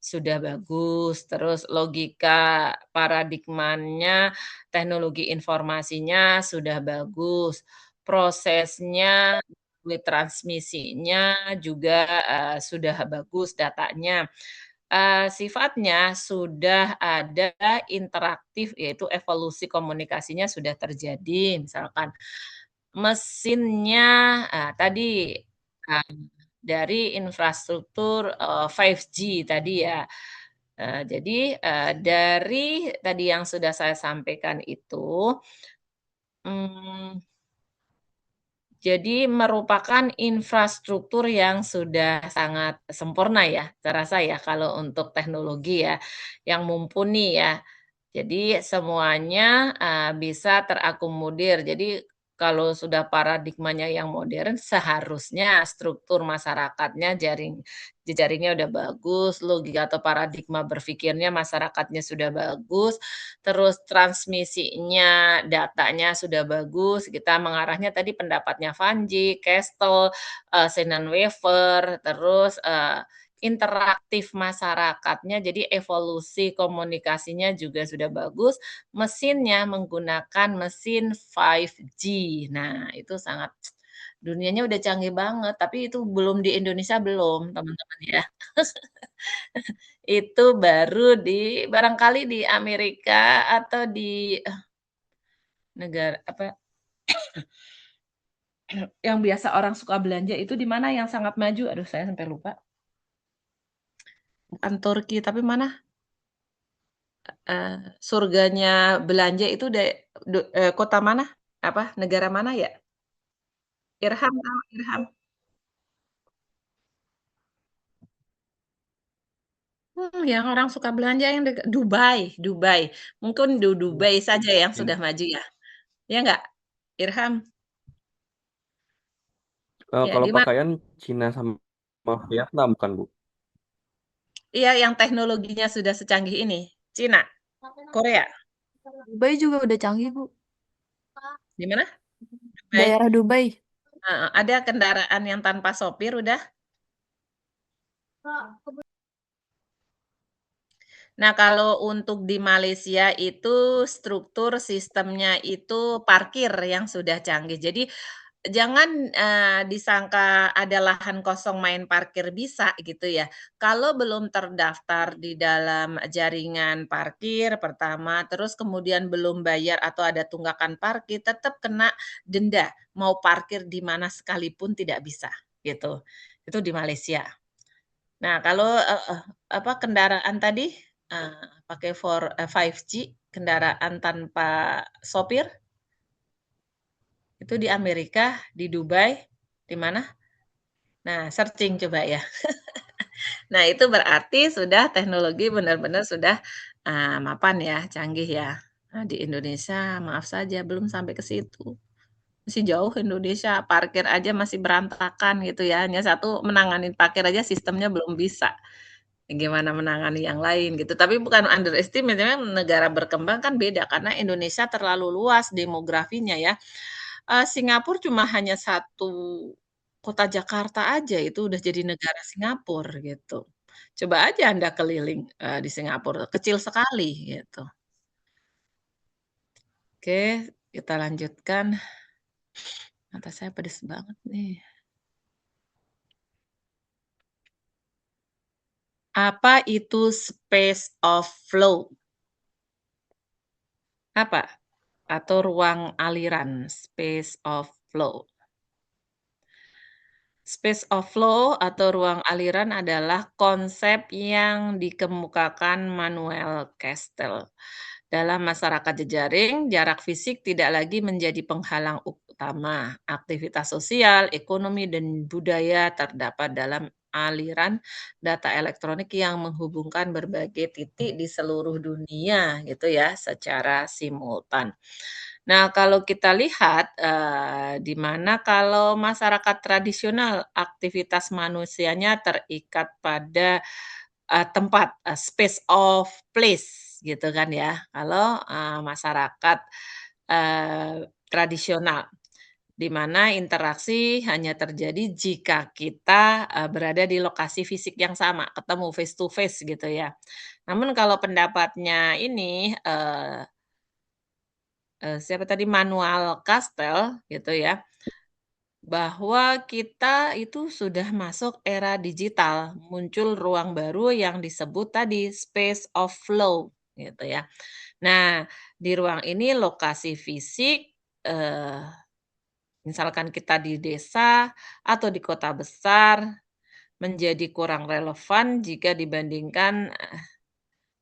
sudah bagus, terus logika paradigmanya, teknologi informasinya sudah bagus, prosesnya, transmisinya juga, sudah bagus datanya. Sifatnya sudah ada interaktif, yaitu evolusi komunikasinya sudah terjadi, misalkan. Mesinnya, tadi, dari infrastruktur, 5G tadi ya. Jadi, dari tadi yang sudah saya sampaikan itu, mmm, jadi merupakan infrastruktur yang sudah sangat sempurna ya, saya rasa ya kalau untuk teknologi ya, yang mumpuni ya. Jadi semuanya, bisa terakomodir. Jadi kalau sudah paradigmanya yang modern, seharusnya struktur masyarakatnya, jejaringnya udah bagus, logika atau paradigma berpikirnya masyarakatnya sudah bagus, terus transmisinya, datanya sudah bagus, kita mengarahnya tadi pendapatnya Vanji, Castle, Weaver, terus, interaktif masyarakatnya, jadi evolusi komunikasinya juga sudah bagus, mesinnya menggunakan mesin 5G. Nah, itu sangat dunianya udah canggih banget, tapi itu belum di Indonesia belum, teman-teman ya. Itu baru barangkali di Amerika atau di, negara apa, yang biasa orang suka belanja itu di mana yang sangat maju? Aduh saya sampai lupa. Bukan Turki, tapi mana? Surganya belanja itu kota mana? Apa, negara mana ya? Irham tahu Irham? Yang orang suka belanja yang Dubai Dubai. Mungkin Dubai saja yang Mmm, sudah maju ya? Ya nggak, Irham? Ya kalau di mana? pakaian Cina sama Vietnam kan, Bu? Iya yang teknologinya sudah secanggih ini, Cina? Korea? Dubai juga udah canggih, Bu. Di mana? Dubai? Daerah Dubai. Heeh, ada kendaraan yang tanpa sopir udah? Nah, kalau untuk di Malaysia itu struktur sistemnya itu parkir yang sudah canggih. Jadi jangan, disangka ada lahan kosong main parkir bisa gitu ya. Kalau belum terdaftar di dalam jaringan parkir pertama, terus kemudian belum bayar atau ada tunggakan parkir, tetap kena denda, mau parkir di mana sekalipun tidak bisa, gitu. Itu di Malaysia. Nah, kalau, kendaraan tadi, pakai 5G, kendaraan tanpa sopir, itu di Amerika, di Dubai, di mana? Nah, searching coba ya. Nah, itu berarti sudah teknologi benar-benar sudah, mapan ya, canggih ya. Nah, di Indonesia maaf saja belum sampai ke situ. Masih jauh Indonesia, parkir aja masih berantakan gitu ya, hanya satu menangani parkir aja sistemnya belum bisa. Gimana menangani yang lain gitu, tapi bukan underestimate, memang negara berkembang kan beda, karena Indonesia terlalu luas demografinya ya. Singapura cuma hanya satu kota Jakarta aja, itu udah jadi negara Singapura gitu. Coba aja Anda keliling, di Singapura, kecil sekali gitu. Oke, kita lanjutkan. Mata saya pedes banget nih. Apa itu space of flow? Apa? Atau ruang aliran, space of flow. Space of flow atau ruang aliran adalah konsep yang dikemukakan Manuel Castells. Dalam masyarakat jejaring, jarak fisik tidak lagi menjadi penghalang utama. Aktivitas sosial, ekonomi, dan budaya terdapat dalam aliran data elektronik yang menghubungkan berbagai titik di seluruh dunia gitu ya secara simultan. Nah, kalau kita lihat, di mana kalau masyarakat tradisional aktivitas manusianya terikat pada, tempat, space of place gitu kan ya. Kalau, masyarakat, tradisional, di mana interaksi hanya terjadi jika kita, berada di lokasi fisik yang sama, ketemu face to face gitu ya. Namun kalau pendapatnya ini, siapa tadi, Manuel Castells gitu ya, bahwa kita itu sudah masuk era digital, muncul ruang baru yang disebut tadi space of flow gitu ya. Nah, di ruang ini lokasi fisik, eee, misalkan kita di desa atau di kota besar menjadi kurang relevan jika dibandingkan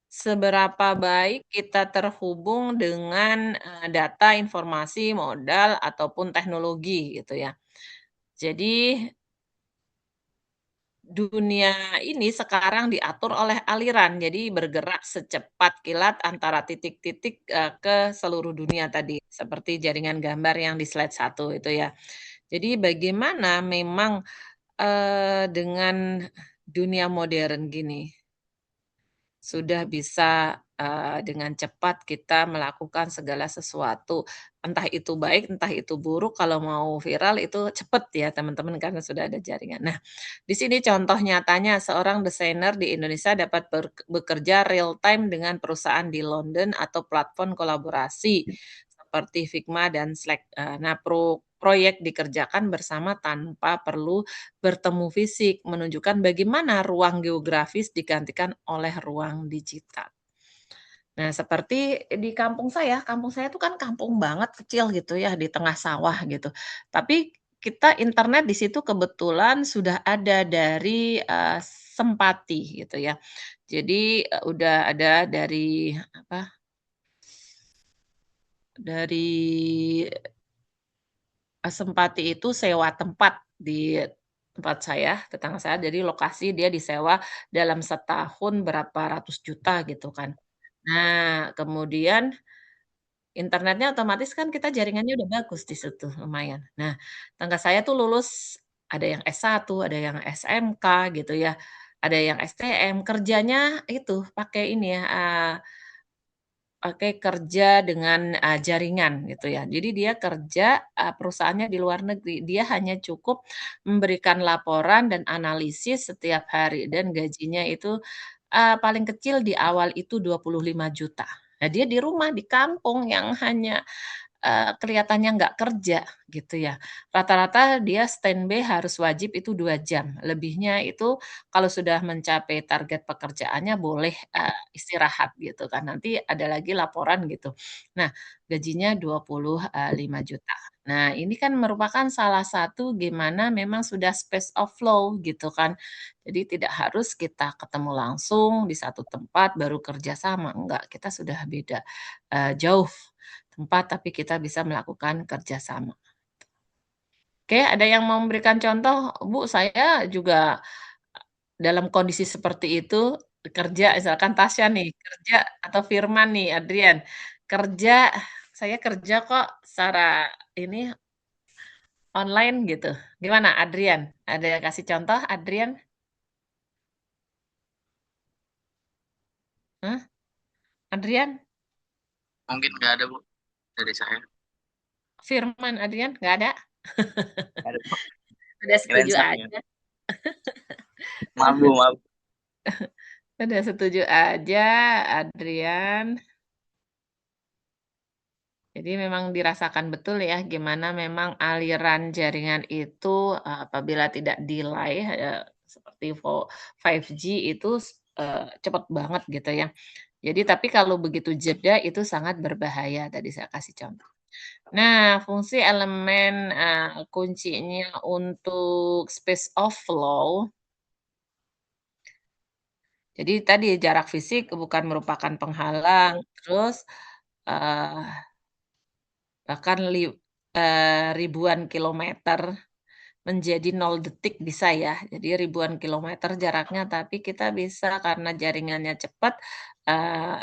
seberapa baik kita terhubung dengan, data, informasi, modal, ataupun teknologi gitu ya. Jadi dunia ini sekarang diatur oleh aliran, jadi bergerak secepat kilat antara titik-titik, ke seluruh dunia tadi, seperti jaringan gambar yang di slide 1 itu ya. Jadi bagaimana memang, dengan dunia modern gini sudah bisa, dengan cepat kita melakukan segala sesuatu, entah itu baik, entah itu buruk, kalau mau viral itu cepet ya teman-teman karena sudah ada jaringan. Nah, di sini contoh nyatanya seorang desainer di Indonesia dapat bekerja real time dengan perusahaan di London atau platform kolaborasi seperti Figma dan Slack. Nah, proyek dikerjakan bersama tanpa perlu bertemu fisik, menunjukkan bagaimana ruang geografis digantikan oleh ruang digital. Nah, seperti di kampung saya itu kan kampung banget kecil gitu ya, di tengah sawah gitu. Tapi kita internet di situ kebetulan sudah ada dari, Sempati gitu ya. Jadi, udah ada dari apa, dari Sempati itu sewa tempat di tempat saya, tetangga saya, jadi lokasi dia disewa dalam setahun berapa ratus juta gitu kan. Nah, kemudian internetnya otomatis kan kita jaringannya udah bagus di situ, lumayan. Nah, tetangga saya tuh lulus, ada yang S1, ada yang SMK gitu ya, ada yang STM, kerjanya itu pakai ini ya, pakai kerja dengan, jaringan gitu ya. Jadi dia kerja, perusahaannya di luar negeri. Dia hanya cukup memberikan laporan dan analisis setiap hari dan gajinya itu, paling kecil di awal itu 25 juta. Nah, dia di rumah di kampung yang hanya kelihatannya nggak kerja gitu ya. Rata-rata dia standby harus wajib itu 2 jam, lebihnya itu kalau sudah mencapai target pekerjaannya boleh, istirahat gitu kan, nanti ada lagi laporan gitu. Nah, gajinya 25 juta. Nah, ini kan merupakan salah satu gimana memang sudah space of flow gitu kan. Jadi tidak harus kita ketemu langsung di satu tempat baru kerja sama, enggak, kita sudah beda, jauh tempat, tapi kita bisa melakukan kerjasama. Oke, ada yang mau memberikan contoh? Bu, saya juga dalam kondisi seperti itu, kerja misalkan Tasya nih, kerja atau Firman nih, Adrian, kerja, saya kerja kok secara ini, online gitu. Gimana Adrian? Ada yang kasih contoh Adrian? Hah? Adrian? Mungkin nggak ada, Bu, dari saya. Firman Adrian, nggak ada? Ada Bu. Udah Kirain setuju saya. aja. Maaf Bu, maaf. Udah setuju aja, Adrian. Jadi memang dirasakan betul ya, gimana memang aliran jaringan itu apabila tidak delay seperti 5G itu cepat banget gitu ya. Jadi tapi kalau begitu jeda itu sangat berbahaya, tadi saya kasih contoh. Nah, fungsi elemen kuncinya untuk space of flow. Jadi tadi jarak fisik bukan merupakan penghalang, terus bahkan ribuan kilometer menjadi 0 detik bisa ya. Jadi ribuan kilometer jaraknya, tapi kita bisa karena jaringannya cepat, eee,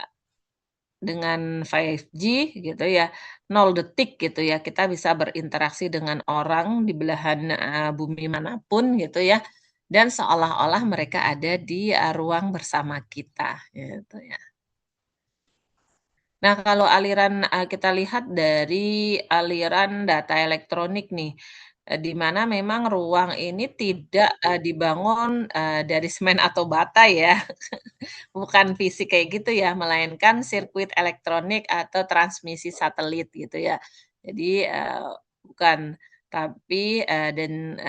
dengan 5G gitu ya, 0 detik gitu ya, kita bisa berinteraksi dengan orang di belahan, bumi manapun gitu ya, dan seolah-olah mereka ada di, ruang bersama kita, gitu ya. Nah, kalau aliran, kita lihat dari aliran data elektronik nih, di mana memang ruang ini tidak, dibangun, dari semen atau bata ya, bukan fisik kayak gitu ya, melainkan sirkuit elektronik atau transmisi satelit gitu ya. Jadi, bukan, tapi,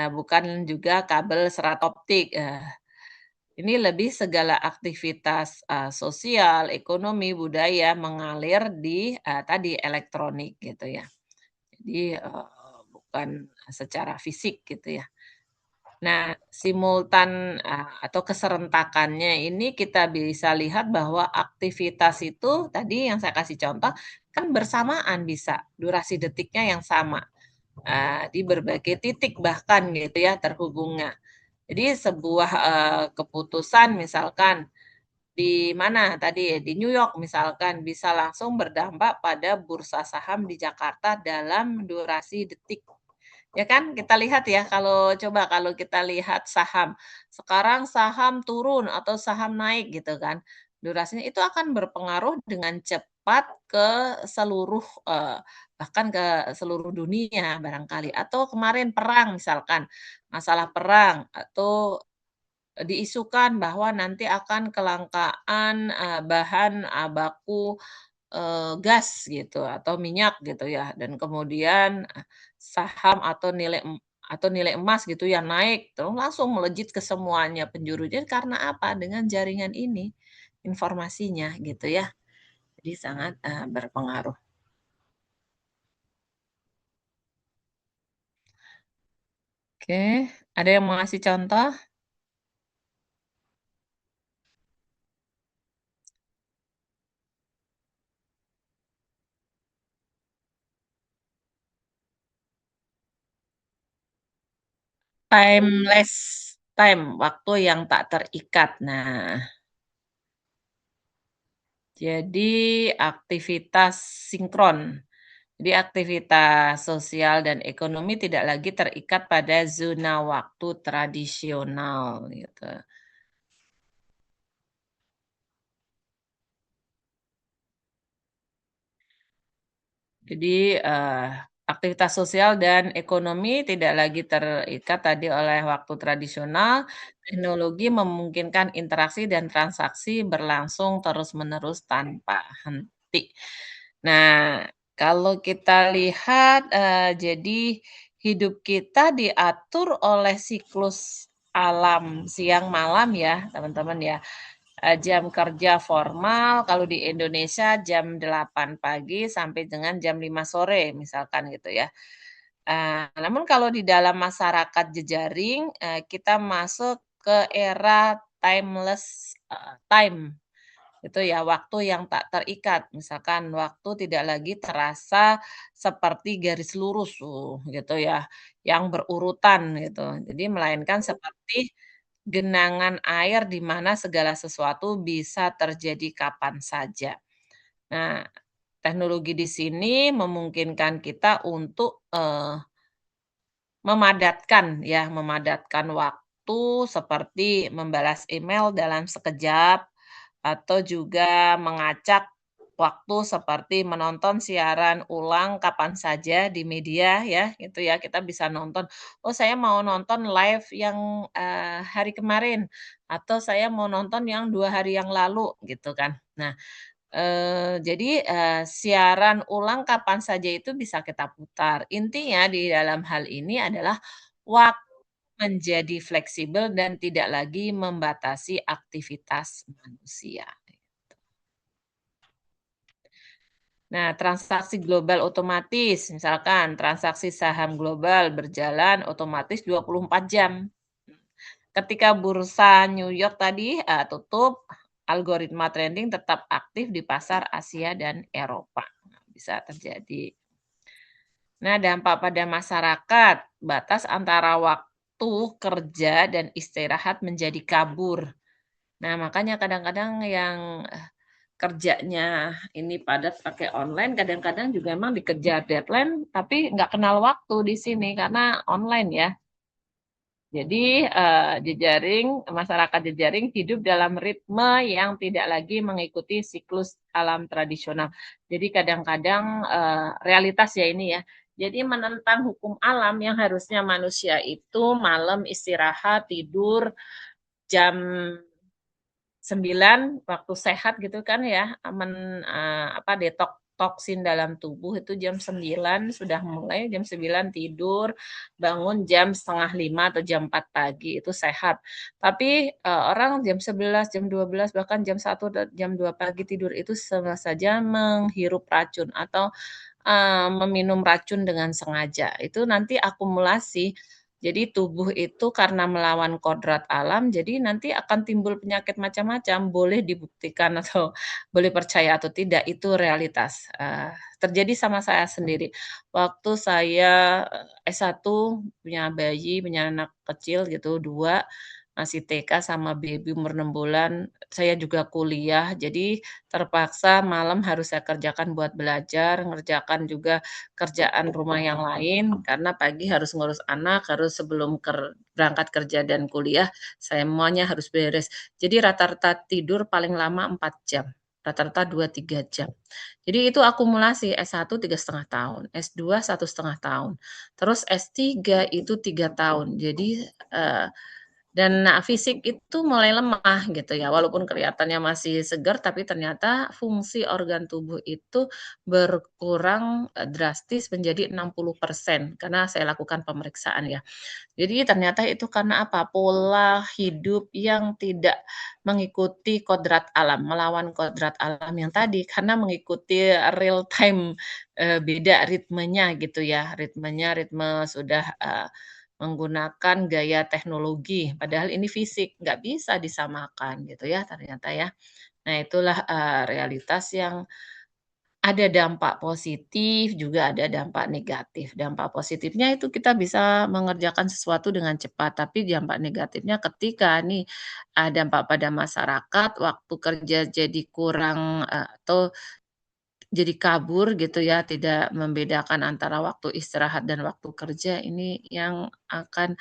bukan juga kabel serat optik, ini lebih segala aktivitas, sosial, ekonomi, budaya mengalir di, tadi elektronik gitu ya. Jadi, bukan secara fisik gitu ya. Nah, simultan, atau keserentakannya ini kita bisa lihat bahwa aktivitas itu tadi yang saya kasih contoh, kan bersamaan bisa, durasi detiknya yang sama, di berbagai titik bahkan gitu ya terhubungnya. Jadi sebuah, keputusan misalkan di mana tadi, di New York misalkan, bisa langsung berdampak pada bursa saham di Jakarta dalam durasi detik. Ya kan, kita lihat ya kalau kita lihat saham, sekarang saham turun atau saham naik gitu kan, durasinya itu akan berpengaruh dengan cepat ke seluruh, bahkan ke seluruh dunia barangkali, atau kemarin perang misalkan, masalah perang atau diisukan bahwa nanti akan kelangkaan, bahan, baku, gas gitu atau minyak gitu ya dan kemudian, saham atau nilai emas gitu ya naik terus langsung melejit ke semuanya penjuru. Jadi karena apa? Dengan jaringan ini informasinya gitu ya. Jadi sangat, berpengaruh. Oke, ada yang mau ngasih contoh? Timeless time, waktu yang tak terikat. Nah, jadi aktivitas sinkron. Jadi aktivitas sosial dan ekonomi tidak lagi terikat pada zona waktu tradisional gitu. Jadi, aktivitas sosial dan ekonomi tidak lagi terikat tadi oleh waktu tradisional, teknologi memungkinkan interaksi dan transaksi berlangsung terus-menerus tanpa henti. Nah, kalau kita lihat, jadi hidup kita diatur oleh siklus alam siang malam ya, teman-teman ya. Jam kerja formal kalau di Indonesia jam 8 pagi sampai dengan jam 5 sore misalkan gitu ya. Namun kalau di dalam masyarakat jejaring, kita masuk ke era timeless, time itu ya, waktu yang tak terikat. Misalkan waktu tidak lagi terasa seperti garis lurus gitu ya, yang berurutan gitu. Jadi melainkan seperti genangan air di mana segala sesuatu bisa terjadi kapan saja. Nah, teknologi di sini memungkinkan kita untuk, memadatkan waktu seperti membalas email dalam sekejap, atau juga mengacak waktu seperti menonton siaran ulang kapan saja di media ya, gitu ya. Kita bisa nonton, "Oh saya mau nonton live yang, hari kemarin," atau, "Saya mau nonton yang 2 hari yang lalu," gitu kan. Nah, jadi, siaran ulang kapan saja itu bisa kita putar. Intinya di dalam hal ini adalah waktu menjadi fleksibel dan tidak lagi membatasi aktivitas manusia. Nah, transaksi global otomatis, misalkan transaksi saham global berjalan otomatis 24 jam. Ketika bursa New York tadi tutup, algoritma trading tetap aktif di pasar Asia dan Eropa. Nah, bisa terjadi. Nah, dampak pada masyarakat, batas antara waktu kerja dan istirahat menjadi kabur. Nah, makanya kadang-kadang yang kerjanya ini padat pakai online, kadang-kadang juga emang dikejar deadline, tapi nggak kenal waktu di sini karena online ya. Jadi, masyarakat jejaring hidup dalam ritme yang tidak lagi mengikuti siklus alam tradisional. Jadi kadang-kadang, realitas ya ini ya, jadi menentang hukum alam yang harusnya manusia itu malam istirahat, tidur jam 9 waktu sehat gitu kan ya, toksin dalam tubuh itu jam 9 sudah mulai, jam 9 tidur, bangun jam 4:30 atau jam 4 pagi, itu sehat. Tapi, orang jam 11, jam 12, bahkan jam 1 jam 2 pagi tidur itu sama saja menghirup racun atau, meminum racun dengan sengaja. Itu nanti akumulasi. Jadi tubuh itu karena melawan kodrat alam, jadi nanti akan timbul penyakit macam-macam, boleh dibuktikan atau boleh percaya atau tidak, itu realitas. Terjadi sama saya sendiri. Waktu saya, S1 punya bayi, punya anak kecil gitu 2, masih TK sama baby umur 6 bulan, saya juga kuliah, jadi terpaksa malam harus saya kerjakan buat belajar, ngerjakan juga kerjaan rumah yang lain, karena pagi harus ngurus anak, harus sebelum berangkat kerja dan kuliah, semuanya harus beres. Jadi rata-rata tidur paling lama 4 jam, rata-rata 2, 3 jam. Jadi itu akumulasi S1 3,5 tahun, S2 1,5 tahun, terus S3 itu 3 tahun. Jadi, fisik itu mulai lemah gitu ya, walaupun kelihatannya masih segar, tapi ternyata fungsi organ tubuh itu berkurang, drastis menjadi 60% karena saya lakukan pemeriksaan ya. Jadi ternyata itu karena apa, pola hidup yang tidak mengikuti kodrat alam, melawan kodrat alam yang tadi, karena mengikuti real time, beda ritmenya gitu ya, ritme sudah, menggunakan gaya teknologi, padahal ini fisik, nggak bisa disamakan gitu ya ternyata ya. Nah itulah, realitas yang ada dampak positif, juga ada dampak negatif. Dampak positifnya itu kita bisa mengerjakan sesuatu dengan cepat, tapi dampak negatifnya ketika nih, dampak pada masyarakat, waktu kerja jadi kurang, atau jadi kabur gitu ya, tidak membedakan antara waktu istirahat dan waktu kerja, ini yang akan,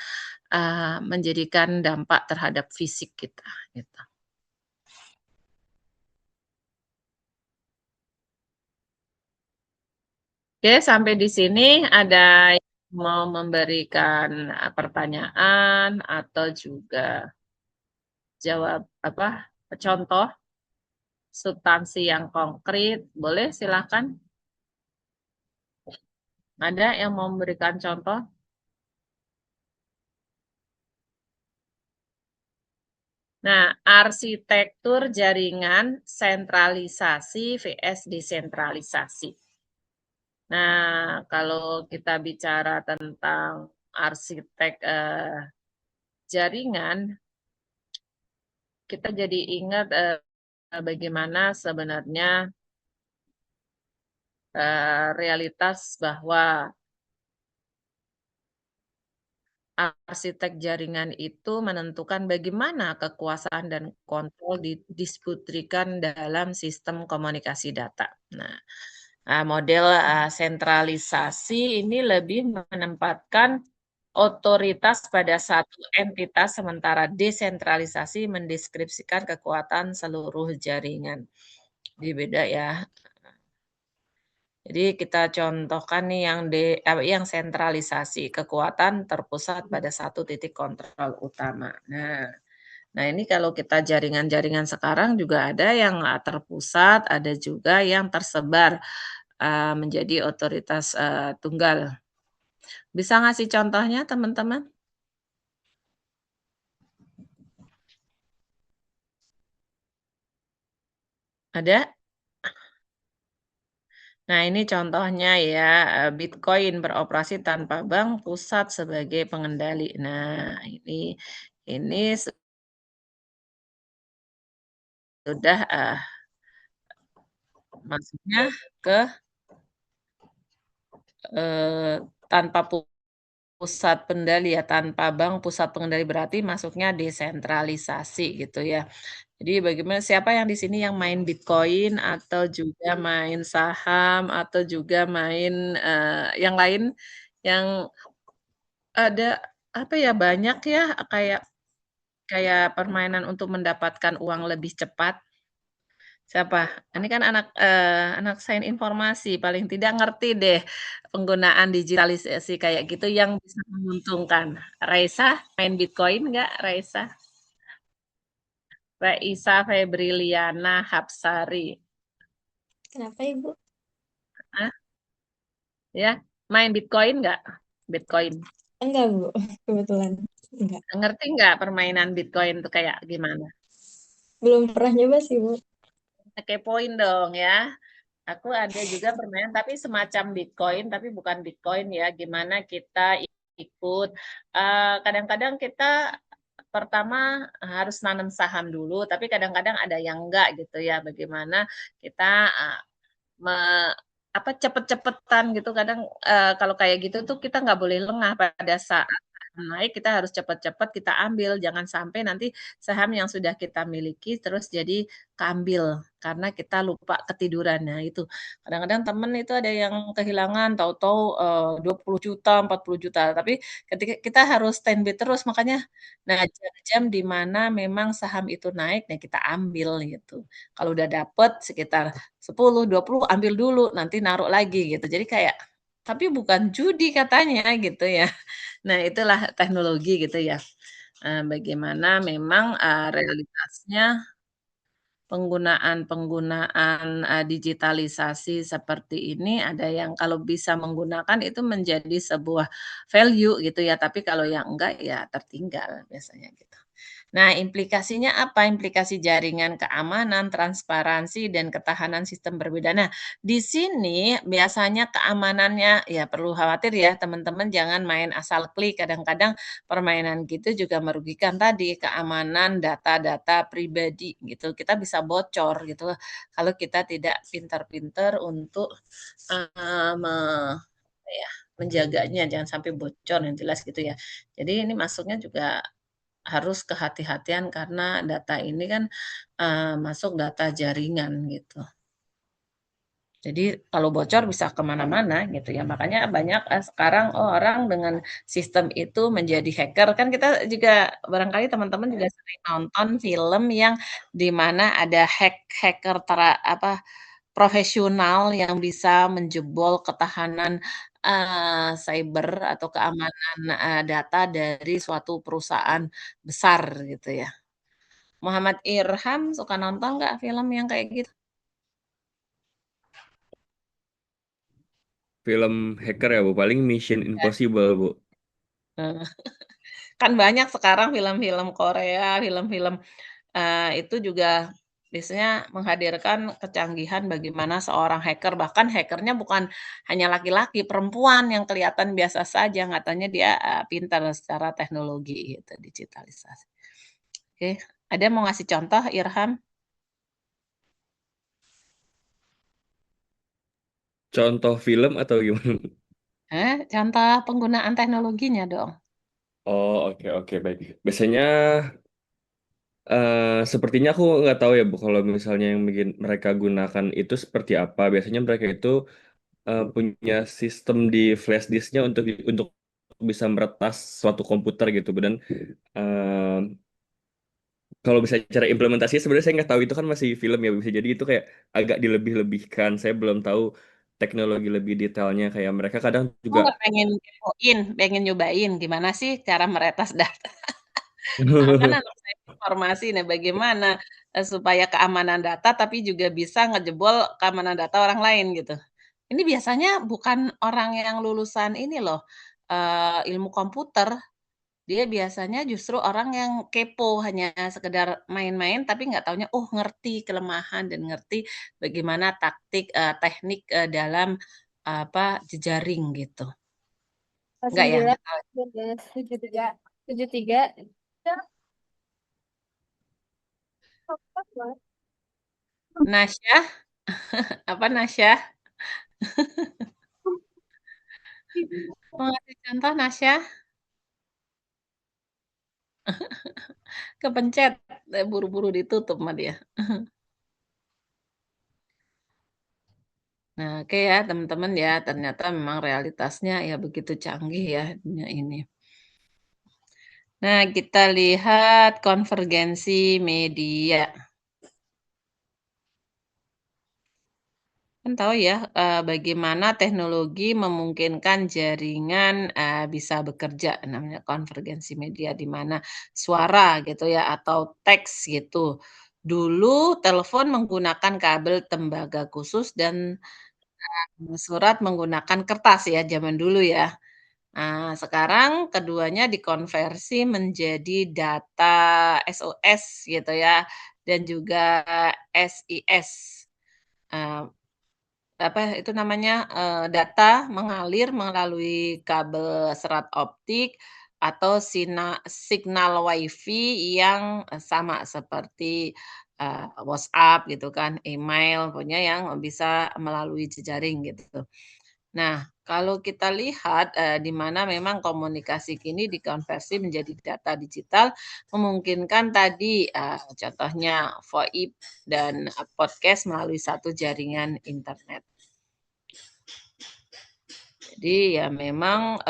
menjadikan dampak terhadap fisik kita, gitu. Oke, sampai di sini ada yang mau memberikan, pertanyaan atau juga jawab contoh substansi yang konkret, boleh silakan. Ada yang mau memberikan contoh? Nah, arsitektur jaringan sentralisasi vs desentralisasi. Nah, kalau kita bicara tentang arsitek, jaringan, kita jadi ingat, bagaimana sebenarnya, realitas bahwa arsitek jaringan itu menentukan bagaimana kekuasaan dan kontrol didiskusikan dalam sistem komunikasi data. Nah, model, sentralisasi ini lebih menempatkan otoritas pada satu entitas, sementara desentralisasi mendeskripsikan kekuatan seluruh jaringan. Jadi beda ya. Jadi kita contohkan nih yang sentralisasi, kekuatan terpusat pada satu titik kontrol utama. Nah ini kalau kita jaringan-jaringan sekarang juga ada yang terpusat, ada juga yang tersebar menjadi otoritas tunggal. Bisa ngasih contohnya teman-teman? Ada? Nah, ini contohnya ya, Bitcoin beroperasi tanpa bank pusat sebagai pengendali. Nah, ini sudah masuknya ke tanpa pusat pendali ya, tanpa bank pusat pengendali berarti masuknya desentralisasi gitu ya. Jadi bagaimana siapa yang di sini yang main Bitcoin atau juga main saham atau juga main yang lain yang ada apa ya banyak ya kayak kayak permainan untuk mendapatkan uang lebih cepat. Siapa? Ini kan anak sains informasi paling tidak ngerti deh penggunaan digitalisasi kayak gitu yang bisa menguntungkan. Raisa main Bitcoin nggak Raisa? Raisa Febriliana Hapsari. Kenapa Ibu? Hah? Ya, main Bitcoin nggak? Bitcoin. Enggak Bu, kebetulan enggak. Ngerti nggak permainan Bitcoin itu kayak gimana? Belum pernah nyoba sih Bu. Kepoin dong ya. Aku ada juga permainan tapi semacam Bitcoin tapi bukan Bitcoin ya. Gimana kita ikut kadang-kadang kita pertama harus nanam saham dulu tapi kadang-kadang ada yang enggak gitu ya. Bagaimana kita me, apa cepet-cepetan gitu kadang kalau kayak gitu tuh kita nggak boleh lengah pada saat naik kita harus cepat-cepat kita ambil jangan sampai nanti saham yang sudah kita miliki terus jadi keambil karena kita lupa ketiduran. Nah itu kadang-kadang temen itu ada yang kehilangan tahu-tahu 20 juta 40 juta tapi ketika kita harus standby terus makanya nah jam-jam di mana memang saham itu naik nah kita ambil gitu kalau udah dapet sekitar 10, 20 ambil dulu, nanti naruh lagi gitu. Jadi kayak tapi bukan judi katanya gitu ya. Nah, itulah teknologi gitu ya. Bagaimana memang realitasnya penggunaan digitalisasi seperti ini ada yang kalau bisa menggunakan itu menjadi sebuah value gitu ya, tapi kalau yang enggak ya tertinggal biasanya gitu. Nah, implikasinya apa? Implikasi jaringan keamanan, transparansi, dan ketahanan sistem berbeda. Nah, di sini biasanya keamanannya ya perlu khawatir ya teman-teman jangan main asal klik. Kadang-kadang permainan gitu juga merugikan tadi keamanan data-data pribadi gitu. Kita bisa bocor gitu kalau kita tidak pintar-pintar untuk ya, menjaganya jangan sampai bocor yang jelas gitu ya. Jadi ini masuknya juga harus kehati-hatian karena data ini kan masuk data jaringan gitu. Jadi kalau bocor bisa kemana-mana gitu ya. Makanya banyak sekarang orang dengan sistem itu menjadi hacker. Kan kita juga barangkali teman-teman juga sering nonton film yang di mana ada hacker profesional yang bisa menjebol ketahanan cyber atau keamanan data dari suatu perusahaan besar gitu ya. Muhammad Irham suka nonton nggak film yang kayak gitu? Film hacker ya Bu, paling Mission Impossible Bu. Kan banyak sekarang film-film Korea, film-film itu juga biasanya menghadirkan kecanggihan bagaimana seorang hacker, bahkan hackernya bukan hanya laki-laki, perempuan yang kelihatan biasa saja, katanya dia pintar secara teknologi gitu, digitalisasi. Oke, ada mau ngasih contoh, Irham? Contoh film atau gimana? Contoh penggunaan teknologinya dong. Oh, oke, baik. Biasanya sepertinya aku nggak tahu ya Bu, kalau misalnya yang bikin mereka gunakan itu seperti apa. Biasanya mereka itu punya sistem di flash disknya untuk bisa meretas suatu komputer gitu Bu. Dan eh, kalau bisa cara implementasinya sebenarnya saya nggak tahu itu kan masih film ya bisa jadi itu kayak agak dilebih-lebihkan. Saya belum tahu teknologi lebih detailnya kayak mereka kadang Aku juga nggak pengen kepoin, pengen nyobain gimana sih cara meretas data. Kan anak saya informasi nih bagaimana, supaya keamanan data tapi juga bisa ngejebol keamanan data orang lain gitu. Ini biasanya bukan orang yang lulusan ini loh, ilmu komputer. Dia biasanya justru orang yang kepo, hanya sekedar main-main tapi nggak taunya, oh ngerti kelemahan dan ngerti bagaimana taktik, teknik, dalam, apa, jejaring gitu. Enggak ya? 9, Nggak tahu. 73, 73. Nasyah? Apa Nasyah? Mau ngasih contoh Nasyah? Kepencet, buru-buru ditutup sama dia. Nah, oke ya teman-teman ya, ternyata memang realitasnya ya begitu canggih ya dunia ini. Nah, kita lihat konvergensi media. Kan tahu ya, bagaimana teknologi memungkinkan jaringan, bisa bekerja, namanya konvergensi media, di mana suara gitu ya atau teks gitu. Dulu telepon menggunakan kabel tembaga khusus dan surat menggunakan kertas ya zaman dulu ya. Nah, sekarang keduanya dikonversi menjadi data SOS gitu ya dan juga SIS. Eee, apa itu namanya, data mengalir melalui kabel serat optik atau signal WiFi yang, sama seperti, WhatsApp gitu kan, email, pokoknya yang bisa melalui jejaring gitu. Nah, kalau kita lihat, di mana memang komunikasi kini dikonversi menjadi data digital, memungkinkan tadi, contohnya VoIP dan, podcast melalui satu jaringan internet. Jadi ya memang,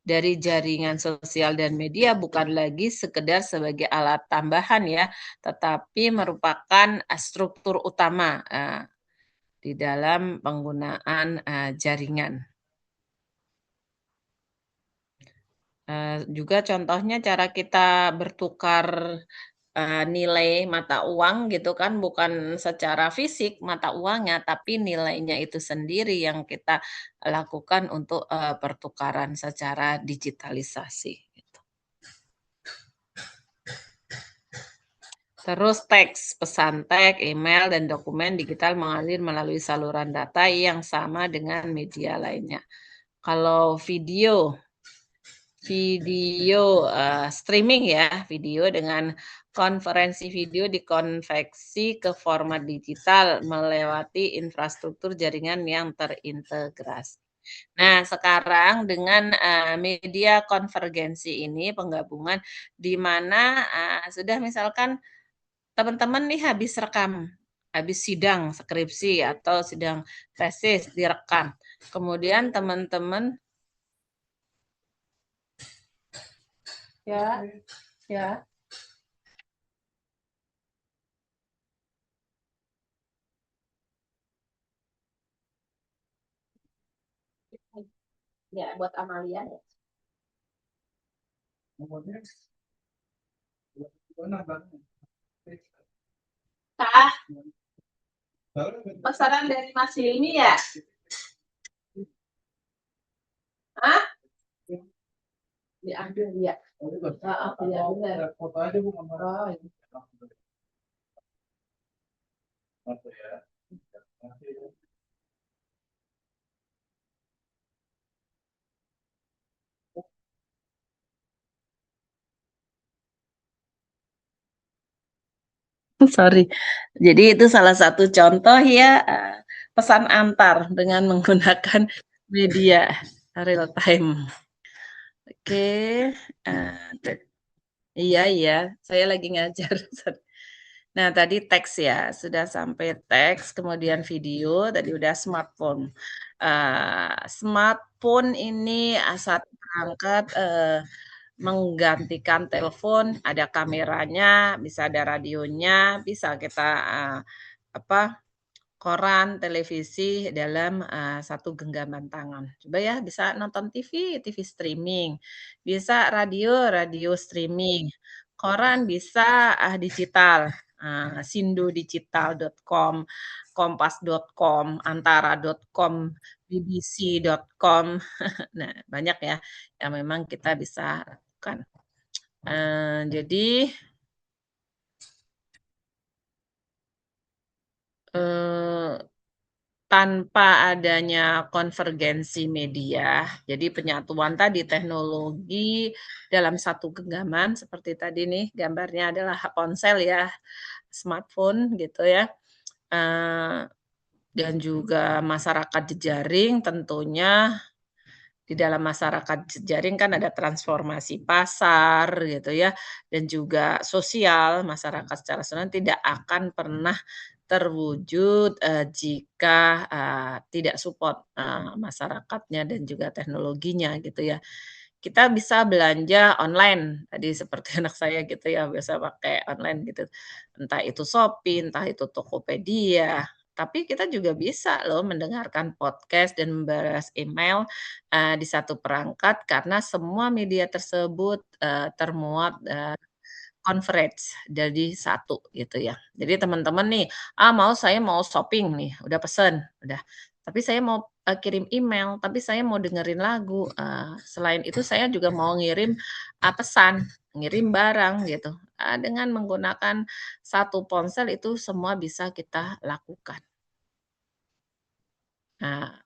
dari jaringan sosial dan media bukan lagi sekedar sebagai alat tambahan ya, tetapi merupakan, struktur utama, di dalam penggunaan, jaringan. Juga contohnya cara kita bertukar, nilai mata uang gitu kan, bukan secara fisik mata uangnya, tapi nilainya itu sendiri yang kita lakukan untuk, pertukaran secara digitalisasi gitu. Terus teks, pesan teks, email, dan dokumen digital mengalir melalui saluran data yang sama dengan media lainnya. Kalau video, streaming ya, video dengan konferensi video dikonveksi ke format digital melewati infrastruktur jaringan yang terintegrasi. Nah, sekarang dengan, media konvergensi ini penggabungan di mana, sudah misalkan teman-teman nih habis sidang skripsi atau sidang tesis direkam. Kemudian teman-teman ya, ya. Ya, buat Amalia ya. Kak, pesanan dari Mas Hilmi ya? Hah? Diambil ya. Iya benar. Foto aja Bu kamera ini. Sorry. Jadi itu salah satu contoh ya, pesan antar dengan menggunakan media real time. Oke, iya iya, saya lagi ngajar. Nah, tadi teks ya, sudah sampai teks, kemudian video, tadi udah smartphone. Smartphone ini, satu perangkat, menggantikan telepon, ada kameranya, bisa ada radionya, bisa kita, apa, koran, televisi dalam, satu genggaman tangan. Coba ya, bisa nonton TV, TV streaming, bisa radio, radio streaming, koran bisa, digital, sindodigital.com, kompas.com, antara.com, bbc.com. Nah, banyak ya yang memang kita bisa lakukan. Jadi tanpa adanya konvergensi media, jadi penyatuan tadi teknologi dalam satu genggaman seperti tadi nih gambarnya adalah ponsel ya, smartphone gitu ya, dan juga masyarakat jejaring tentunya di dalam masyarakat jejaring kan ada transformasi pasar gitu ya, dan juga sosial, masyarakat secara keseluruhan tidak akan pernah terwujud, jika, tidak support, masyarakatnya dan juga teknologinya gitu ya. Kita bisa belanja online, tadi seperti anak saya gitu ya, biasa pakai online gitu. Entah itu Shopee, entah itu Tokopedia, tapi kita juga bisa loh mendengarkan podcast dan membalas email, di satu perangkat karena semua media tersebut, termuat, converge jadi satu gitu ya. Jadi teman-teman nih, saya mau shopping nih, udah pesen, udah. Tapi saya mau, kirim email, tapi saya mau dengerin lagu, selain itu saya juga mau ngirim, pesan, ngirim barang gitu. Dengan menggunakan satu ponsel itu semua bisa kita lakukan. Nah,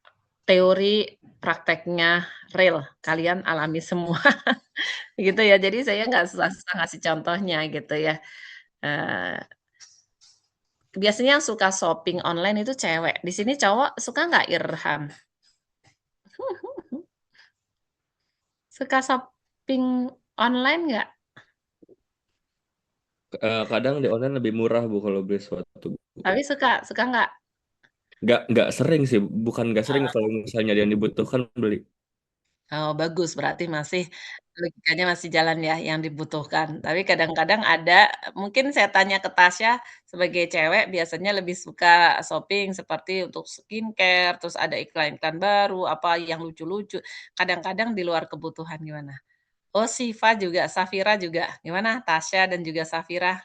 teori prakteknya real, kalian alami semua gitu ya. Jadi saya nggak susah-susah ngasih contohnya gitu ya. Eee, Biasanya yang suka shopping online itu cewek. Di sini cowok suka nggak, Irham? Suka shopping online nggak? Kadang di online lebih murah Bu kalau beli sesuatu. Tapi suka nggak? Nggak sering sih, bukan nggak sering kalau misalnya ada yang dibutuhkan beli. Oh, bagus, berarti masih logikanya masih jalan ya yang dibutuhkan. Tapi kadang-kadang ada mungkin saya tanya ke Tasya, sebagai cewek biasanya lebih suka shopping seperti untuk skincare, terus ada iklan-iklan baru, apa yang lucu-lucu, kadang-kadang di luar kebutuhan, gimana? Oh, Safira juga, gimana Tasya dan juga Safira?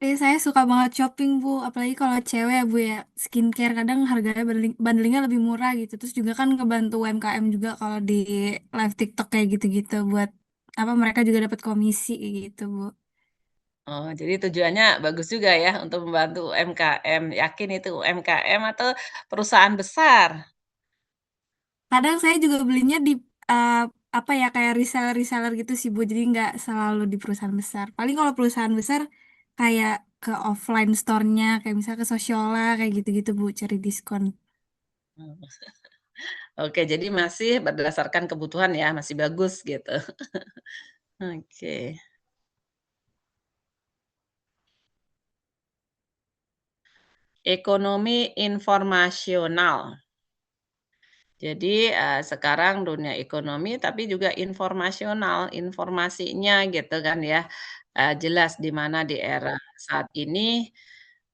Saya suka banget shopping, Bu. Apalagi kalau cewek ya, Bu ya. Skincare kadang harganya bundlingnya lebih murah gitu. Terus juga kan ngebantu UMKM juga kalau di live TikTok kayak gitu-gitu buat apa mereka juga dapat komisi gitu, Bu. Oh, jadi tujuannya bagus juga ya untuk membantu UMKM. Yakin itu UMKM atau perusahaan besar? Kadang saya juga belinya di eh, apa ya kayak reseller-reseller gitu sih, Bu. Jadi nggak selalu di perusahaan besar. Paling kalau perusahaan besar kayak ke offline store-nya, kayak misalnya ke Sociolla kayak gitu-gitu, Bu, cari diskon. Hmm. Oke, jadi masih berdasarkan kebutuhan ya, masih bagus gitu. Oke. Ekonomi informasional. Jadi, sekarang dunia ekonomi tapi juga informasional, informasinya gitu kan ya, jelas di mana di era saat ini,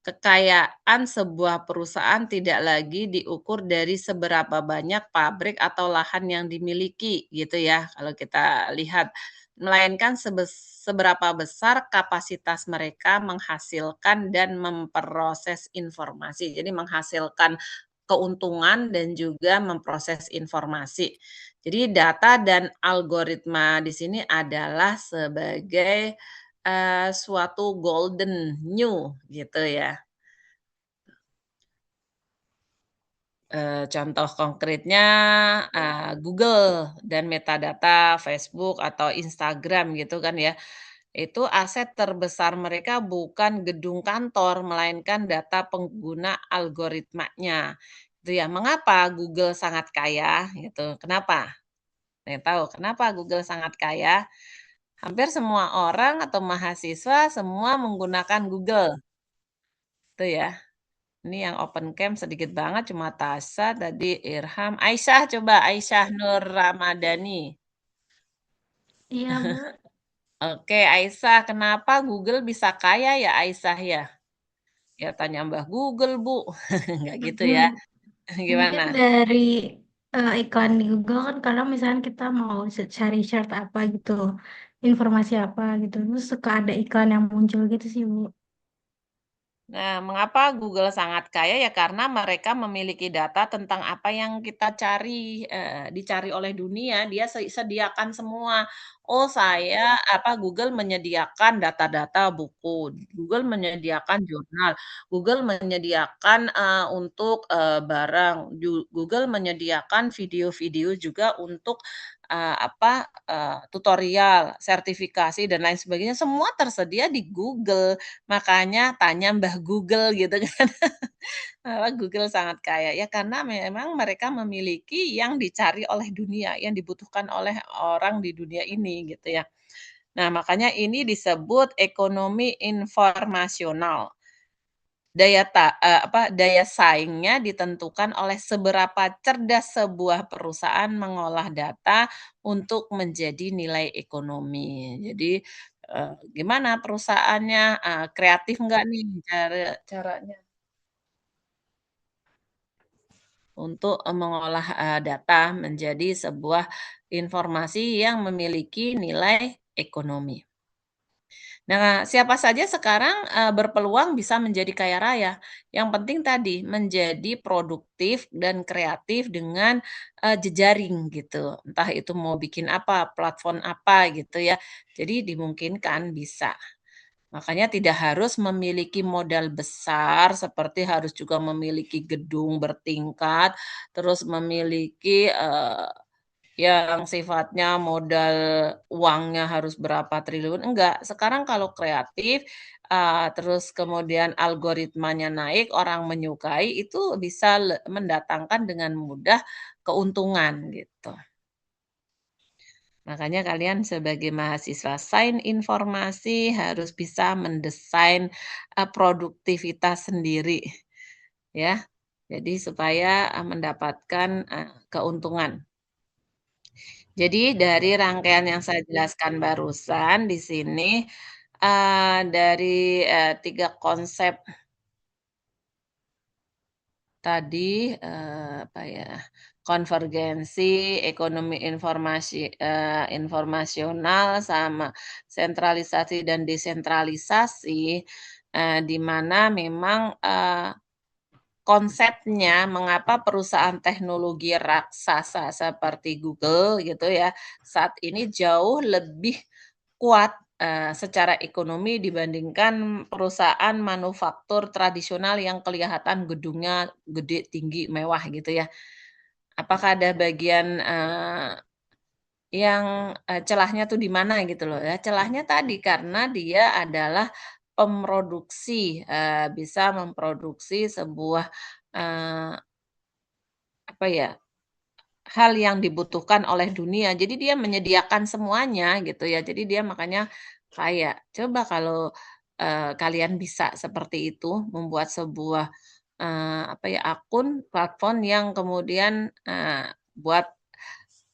kekayaan sebuah perusahaan tidak lagi diukur dari seberapa banyak pabrik atau lahan yang dimiliki gitu ya, kalau kita lihat. Melainkan seberapa besar kapasitas mereka menghasilkan dan memproses informasi. Jadi menghasilkan keuntungan dan juga memproses informasi. Jadi data dan algoritma di sini adalah sebagai, suatu golden new gitu ya. Contoh konkretnya, Google dan metadata Facebook atau Instagram gitu kan ya. Itu aset terbesar mereka bukan gedung kantor, melainkan data pengguna algoritmanya. Itu ya, mengapa Google sangat kaya gitu, kenapa? Ada yang tahu kenapa Google sangat kaya? Hampir semua orang atau mahasiswa semua menggunakan Google, itu ya. Ini yang open cam sedikit banget, cuma Tasa, tadi Irham, Aisyah coba, Aisyah Nur Ramadhani. Iya, Bu. Oke, Aisyah, kenapa Google bisa kaya ya Aisyah ya? ya tanya Mbah Google, Bu. Nggak gitu ya. Mungkin Gimana? dari iklan di Google kan kadang misalnya kita mau cari chart apa gitu, informasi apa gitu, terus suka ada iklan yang muncul gitu sih, Bu. Nah, mengapa Google sangat kaya? Ya karena mereka memiliki data tentang apa yang kita cari, dicari oleh dunia, dia sediakan semua. Oh, Google menyediakan data-data buku, Google menyediakan jurnal, Google menyediakan, untuk, barang, Google menyediakan video-video juga untuk, tutorial, sertifikasi, dan lain sebagainya, semua tersedia di Google. Makanya tanya Mbah Google gitu kan. Google sangat kaya ya karena memang mereka memiliki yang dicari oleh dunia, yang dibutuhkan oleh orang di dunia ini gitu ya. Nah, makanya ini disebut ekonomi informasional. Daya saingnya ditentukan oleh seberapa cerdas sebuah perusahaan mengolah data untuk menjadi nilai ekonomi. Jadi, gimana perusahaannya, kreatif nggak nih caranya untuk, mengolah, data menjadi sebuah informasi yang memiliki nilai ekonomi. Nah, siapa saja sekarang, berpeluang bisa menjadi kaya raya. Yang penting tadi, menjadi produktif dan kreatif dengan, jejaring gitu. Entah itu mau bikin apa, platform apa gitu ya. Jadi dimungkinkan bisa. Makanya tidak harus memiliki modal besar, seperti harus juga memiliki gedung bertingkat, terus memiliki, yang sifatnya modal uangnya harus berapa triliun, enggak. Sekarang kalau kreatif, terus kemudian algoritmanya naik, orang menyukai, itu bisa mendatangkan dengan mudah keuntungan gitu. Makanya kalian sebagai mahasiswa sains informasi harus bisa mendesain, produktivitas sendiri ya. Jadi supaya, mendapatkan, keuntungan. Jadi dari rangkaian yang saya jelaskan barusan di sini, dari, 3 konsep tadi, apa ya, konvergensi, ekonomi informasional, sama sentralisasi dan desentralisasi, di mana memang, konsepnya mengapa perusahaan teknologi raksasa seperti Google gitu ya, saat ini jauh lebih kuat, secara ekonomi dibandingkan perusahaan manufaktur tradisional yang kelihatan gedungnya gede, tinggi, mewah gitu ya. Apakah ada bagian, yang, celahnya tuh di mana gitu loh ya, celahnya tadi karena dia adalah pemroduksi, bisa memproduksi sebuah, eee, apa ya, hal yang dibutuhkan oleh dunia. Jadi dia menyediakan semuanya gitu ya. Jadi dia makanya kaya. Coba kalau, kalian bisa seperti itu, membuat sebuah, akun platform yang kemudian, buat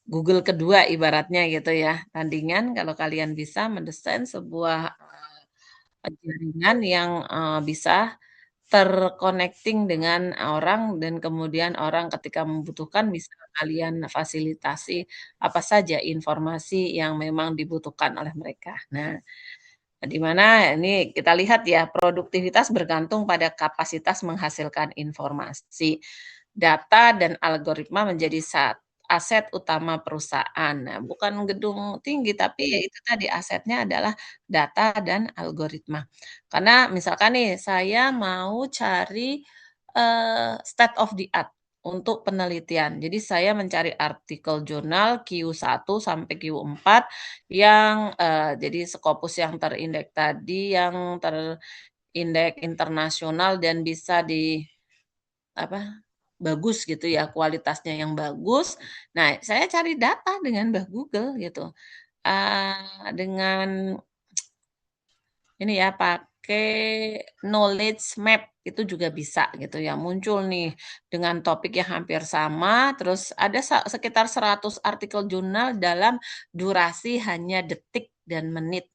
Google kedua ibaratnya gitu ya. Tandingan kalau kalian bisa mendesain sebuah, jaringan yang, bisa terconnecting dengan orang dan kemudian orang ketika membutuhkan bisa kalian fasilitasi apa saja informasi yang memang dibutuhkan oleh mereka. Nah, di mana ini kita lihat ya, produktivitas bergantung pada kapasitas menghasilkan informasi. Data dan algoritma menjadi aset utama perusahaan. Nah, bukan gedung tinggi, tapi ya itu tadi asetnya adalah data dan algoritma. Karena misalkan nih, saya mau cari, state of the art untuk penelitian. Jadi saya mencari artikel jurnal Q1 sampai Q4 yang, jadi Scopus yang terindeks tadi, yang terindeks internasional dan bisa bagus gitu ya, kualitasnya yang bagus. Nah, saya cari data dengan Google gitu, dengan ini ya, pakai knowledge map itu juga bisa gitu ya, muncul nih dengan topik yang hampir sama, terus ada sekitar 100 artikel jurnal dalam durasi hanya detik dan menit.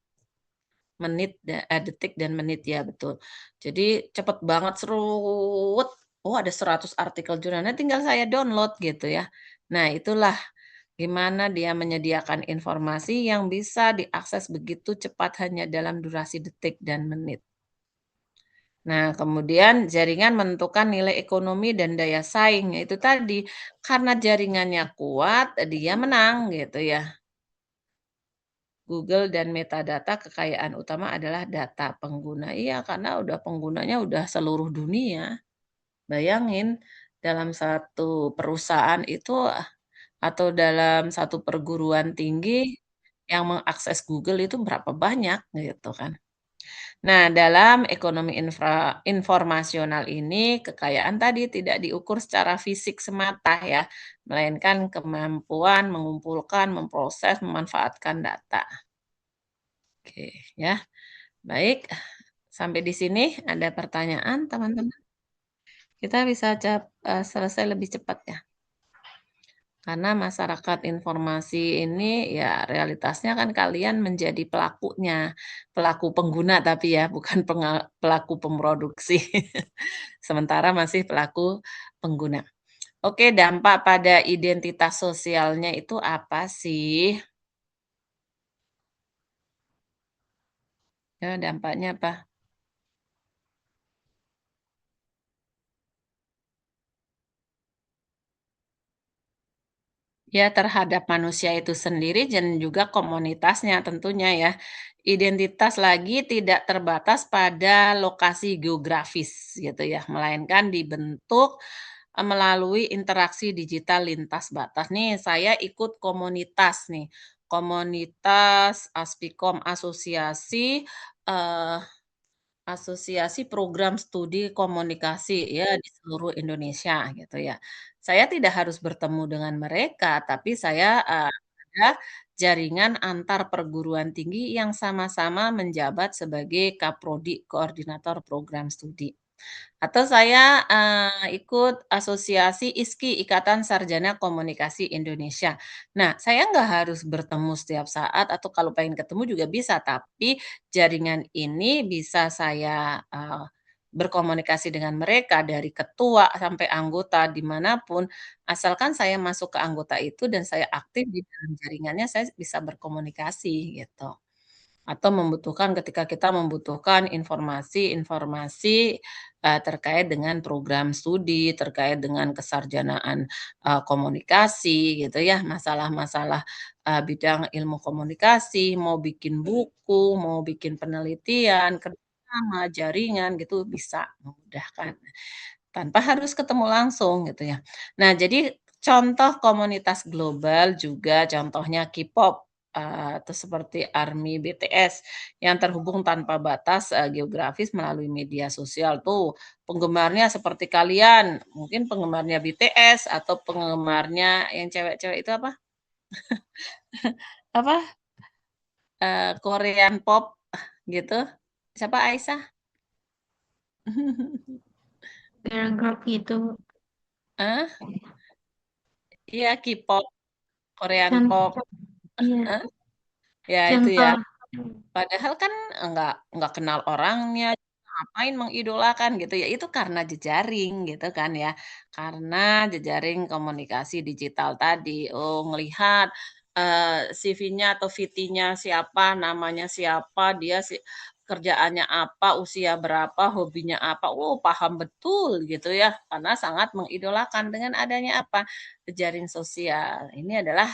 detik dan menit ya, betul. Jadi cepet banget serut, oh ada 100 artikel jurnalnya tinggal saya download gitu ya. Nah itulah gimana dia menyediakan informasi yang bisa diakses begitu cepat hanya dalam durasi detik dan menit. Nah, kemudian jaringan menentukan nilai ekonomi dan daya saing, yaitu tadi, karena jaringannya kuat, dia menang gitu ya. Google dan metadata kekayaan utama adalah data pengguna. Iya, karena udah penggunanya udah seluruh dunia. Bayangin dalam satu perusahaan itu atau dalam satu perguruan tinggi yang mengakses Google itu berapa banyak gitu kan. Nah, dalam ekonomi informasional ini kekayaan tadi tidak diukur secara fisik semata ya, melainkan kemampuan mengumpulkan, memproses, memanfaatkan data. Oke, ya. Baik, sampai di sini ada pertanyaan teman-teman? Kita bisa selesai lebih cepat ya. Karena masyarakat informasi ini ya realitasnya kan kalian menjadi pelakunya, pelaku pengguna tapi ya bukan pelaku pemroduksi. Sementara masih pelaku pengguna. Oke, dampak pada identitas sosialnya itu apa sih? Ya, dampaknya apa? Ya, terhadap manusia itu sendiri dan juga komunitasnya tentunya ya. Identitas lagi tidak terbatas pada lokasi geografis gitu ya, melainkan dibentuk melalui interaksi digital lintas batas. Nih, saya ikut komunitas nih. Komunitas Aspikom Asosiasi eh, Asosiasi Program Studi Komunikasi ya di seluruh Indonesia gitu ya. Saya tidak harus bertemu dengan mereka, tapi saya, ada jaringan antar perguruan tinggi yang sama-sama menjabat sebagai kaprodi, koordinator program studi. Atau saya, ikut asosiasi ISKI, Ikatan Sarjana Komunikasi Indonesia. Nah, saya nggak harus bertemu setiap saat atau kalau pengen ketemu juga bisa, tapi jaringan ini bisa saya, berkomunikasi dengan mereka dari ketua sampai anggota dimanapun, asalkan saya masuk ke anggota itu dan saya aktif di dalam jaringannya, saya bisa berkomunikasi gitu. Atau ketika kita membutuhkan informasi-informasi, terkait dengan program studi, terkait dengan kesarjanaan, komunikasi gitu ya, masalah-masalah, bidang ilmu komunikasi, mau bikin buku, mau bikin penelitian, kerjasama, jaringan gitu bisa, memudahkan. Tanpa harus ketemu langsung gitu ya. Nah, jadi contoh komunitas global juga contohnya K-pop, atau seperti ARMY, BTS yang terhubung tanpa batas, geografis melalui media sosial tuh. Penggemarnya seperti kalian, mungkin penggemarnya BTS atau penggemarnya yang cewek-cewek itu apa? Apa, Korean pop gitu. Siapa, Aisyah? Girl group gitu. Heeh? Iya, K-pop, Korean pop, Contoh, iya, heeh? Ya itu ya. contoh. Padahal kan enggak kenal orangnya, ngapain mengidolakan gitu ya, itu karena jejaring gitu kan ya. Karena jejaring komunikasi digital tadi. Oh ngelihat, CV-nya atau VT-nya siapa, namanya siapa, dia kerjaannya apa, usia berapa, hobinya apa, oh paham betul gitu ya, karena sangat mengidolakan dengan adanya apa, jejaring sosial. Ini adalah,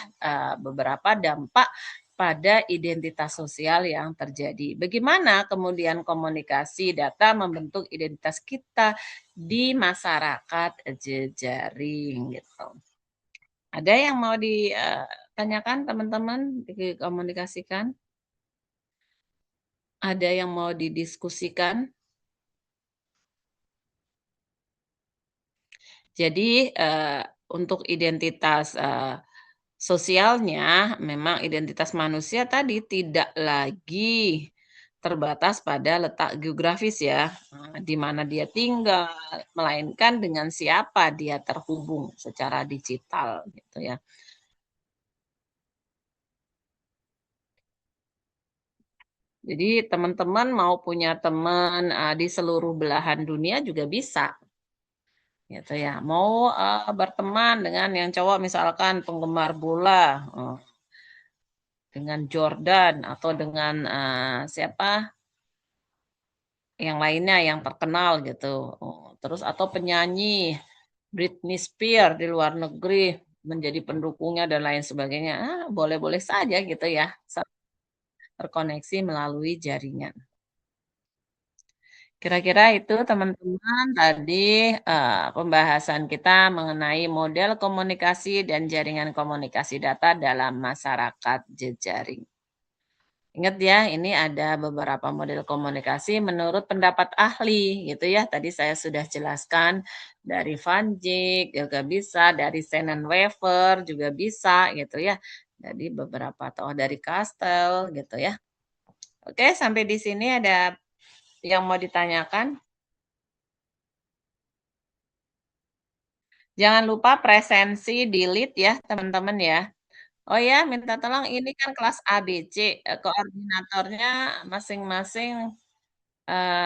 beberapa dampak pada identitas sosial yang terjadi. Bagaimana kemudian komunikasi data membentuk identitas kita di masyarakat jejaring gitu. Ada yang mau ditanyakan teman-teman, dikomunikasikan? Ada yang mau didiskusikan? Jadi, untuk identitas, sosialnya memang identitas manusia tadi tidak lagi terbatas pada letak geografis ya, di mana dia tinggal, melainkan dengan siapa dia terhubung secara digital gitu ya. Jadi teman-teman mau punya teman di seluruh belahan dunia juga bisa, gitu ya. Mau berteman dengan yang cowok misalkan penggemar bola, dengan Jordan atau dengan siapa yang lainnya yang terkenal gitu. Terus atau penyanyi Britney Spears di luar negeri menjadi pendukungnya dan lain sebagainya. Boleh-boleh saja gitu ya. Terkoneksi melalui jaringan. Kira-kira itu teman-teman tadi pembahasan kita mengenai model komunikasi dan jaringan komunikasi data dalam masyarakat jejaring. Ingat ya, ini ada beberapa model komunikasi menurut pendapat ahli gitu ya. Tadi saya sudah jelaskan dari Van Dijk juga bisa, dari Weaver juga bisa gitu ya. Jadi beberapa atau dari Kastel gitu ya. Oke, sampai di sini ada yang mau ditanyakan? Jangan lupa presensi delete ya, teman-teman ya. Oh ya, minta tolong ini kan kelas ABC, koordinatornya masing-masing,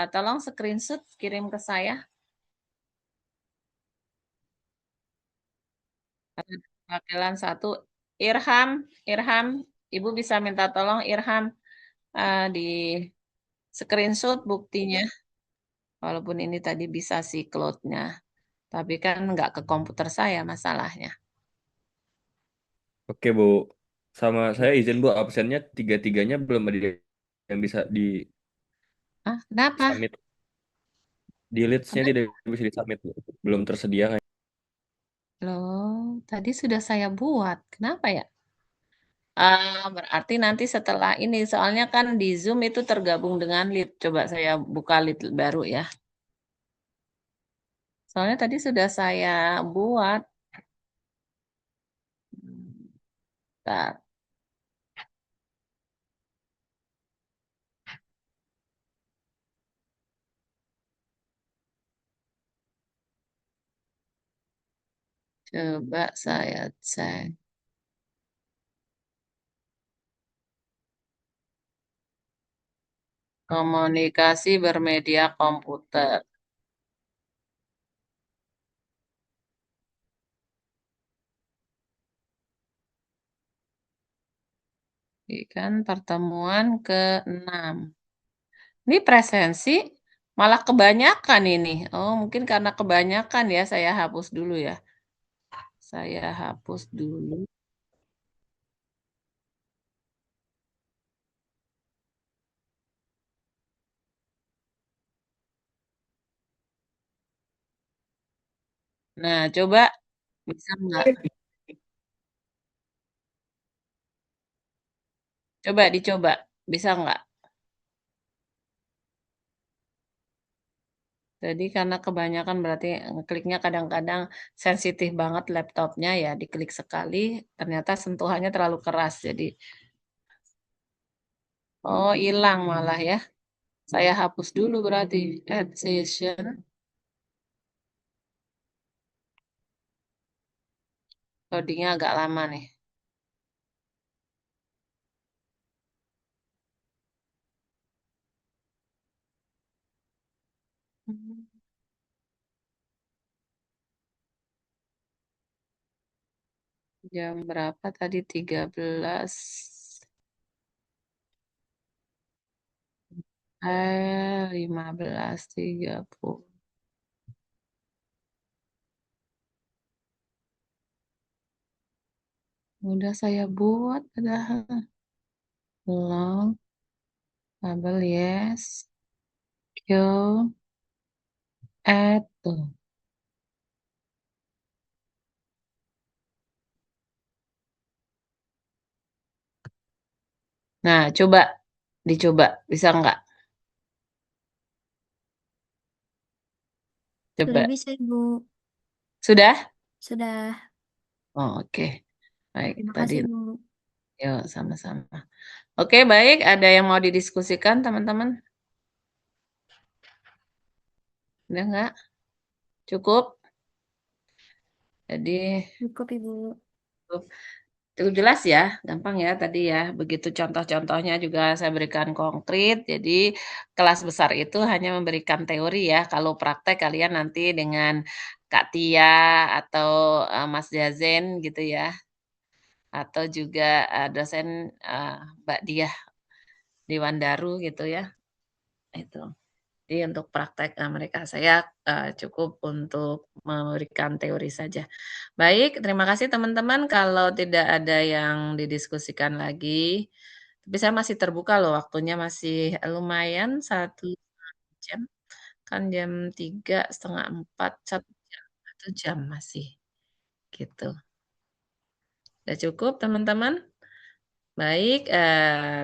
tolong screenshot kirim ke saya. Wakilan 1, Irham, Ibu bisa minta tolong Irham, di screenshot buktinya. Walaupun ini tadi bisa sih cloud-nya, tapi kan nggak ke komputer saya masalahnya. Oke, Bu. Sama saya izin, Bu, absennya tiga-tiganya belum ada yang bisa di Kenapa? submit. Di leads-nya tidak bisa di submit, Bu. Belum tersedia kan? Loh, tadi sudah saya buat, kenapa ya? Berarti nanti setelah ini, soalnya kan di Zoom itu tergabung dengan Lead. Coba saya buka Lead baru ya. Soalnya tadi sudah saya buat. Bentar. Coba saya cek. Komunikasi bermedia komputer. Ini kan pertemuan ke-6. Ini presensi malah kebanyakan ini. Oh, mungkin karena kebanyakan ya, saya hapus dulu ya. Saya hapus dulu. Nah, coba bisa nggak? Coba dicoba, bisa nggak? Jadi karena kebanyakan berarti ngekliknya kadang-kadang sensitif banget laptopnya ya, diklik sekali ternyata sentuhannya terlalu keras. Jadi, oh hilang malah ya. Saya hapus dulu berarti add session. Loadingnya agak lama nih. Jam berapa tadi? 13. 15.30. Udah saya buat padahal. Long, label yes, Q, add tuh. Nah, coba dicoba, bisa nggak? Coba. Sudah bisa, Ibu. Sudah? Sudah. Oh, oke. Baik, Terima tadi. kasih, Bu. Yuk, sama-sama. Oke, baik. Ada yang mau didiskusikan, teman-teman? Udah nggak? Cukup? Jadi, Cukup, Ibu. Cukup jelas ya, gampang ya tadi ya. Begitu contoh-contohnya juga saya berikan konkret. Jadi kelas besar itu hanya memberikan teori ya. Kalau praktek kalian nanti dengan Kak Tia atau Mas Jazen gitu ya. Atau juga dosen Mbak Diah Dewandaru gitu ya. Itu. Jadi untuk praktek mereka saya cukup untuk memberikan teori saja. Baik, terima kasih teman-teman. Kalau tidak ada yang didiskusikan lagi, tapi saya masih terbuka loh, waktunya masih lumayan 1 jam. Kan jam 3, setengah 4, 1 jam, 1 jam masih. Gitu. Sudah cukup teman-teman? Baik,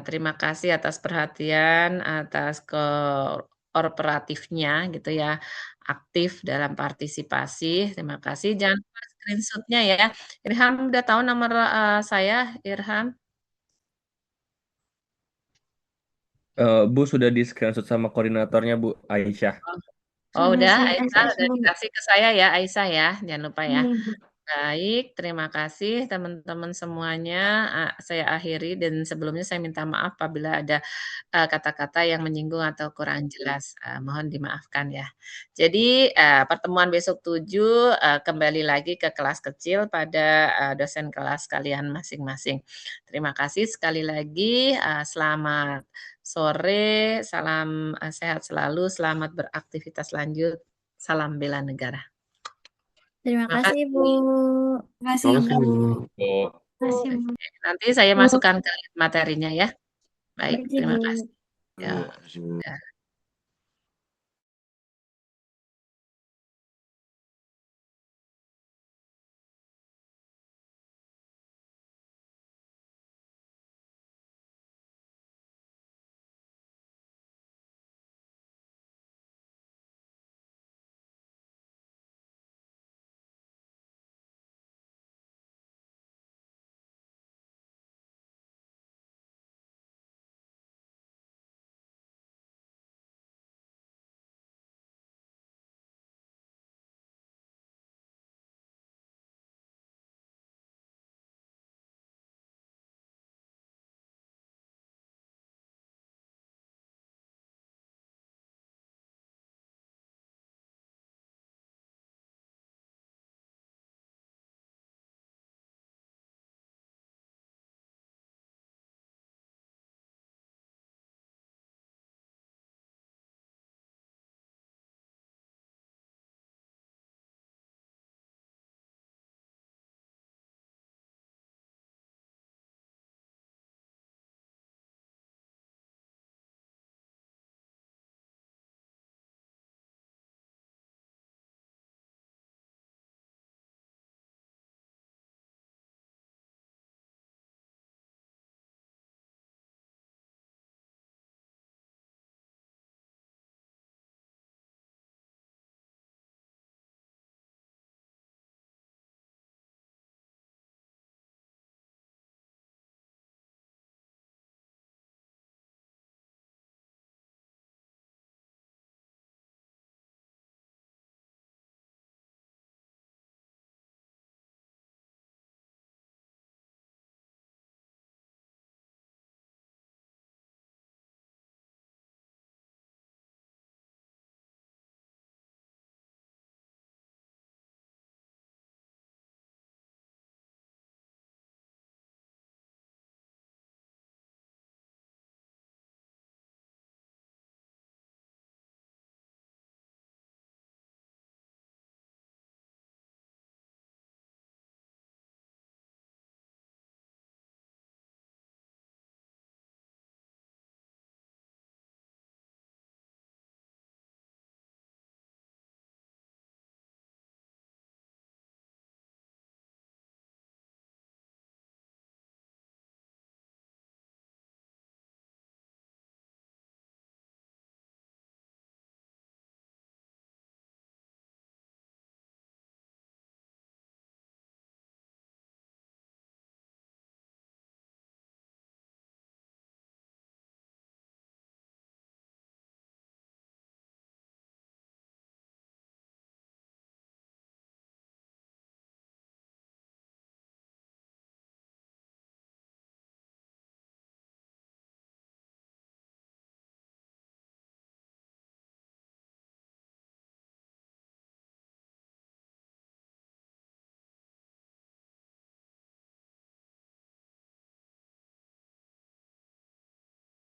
terima kasih atas perhatian, atas kooperatifnya gitu ya, aktif dalam partisipasi. Terima kasih. Jangan lupa screenshot-nya ya. Irham udah tahu nomor saya, Irham? Bu sudah di screenshot sama koordinatornya Bu Aisyah. Oh, Sudah udah, saya Aisyah SS udah Bu. dikasih ke saya ya, Aisyah ya. Jangan lupa ya. Iya Bu. Baik, terima kasih teman-teman semuanya. Saya akhiri dan sebelumnya saya minta maaf apabila ada kata-kata yang menyinggung atau kurang jelas. Mohon dimaafkan ya. Jadi pertemuan besok 7 kembali lagi ke kelas kecil pada dosen kelas kalian masing-masing. Terima kasih sekali lagi. Selamat sore, salam sehat selalu, selamat beraktivitas lanjut. Salam bela negara. Terima Terima kasih, kasih. Bu. Terima kasih, Terima kasih, Bu. Bu. Terima kasih Bu. Oke, nanti saya masukkan ke materinya ya. Baik, Terima kasih, terima Bu. kasih. Ya, Bu. ya.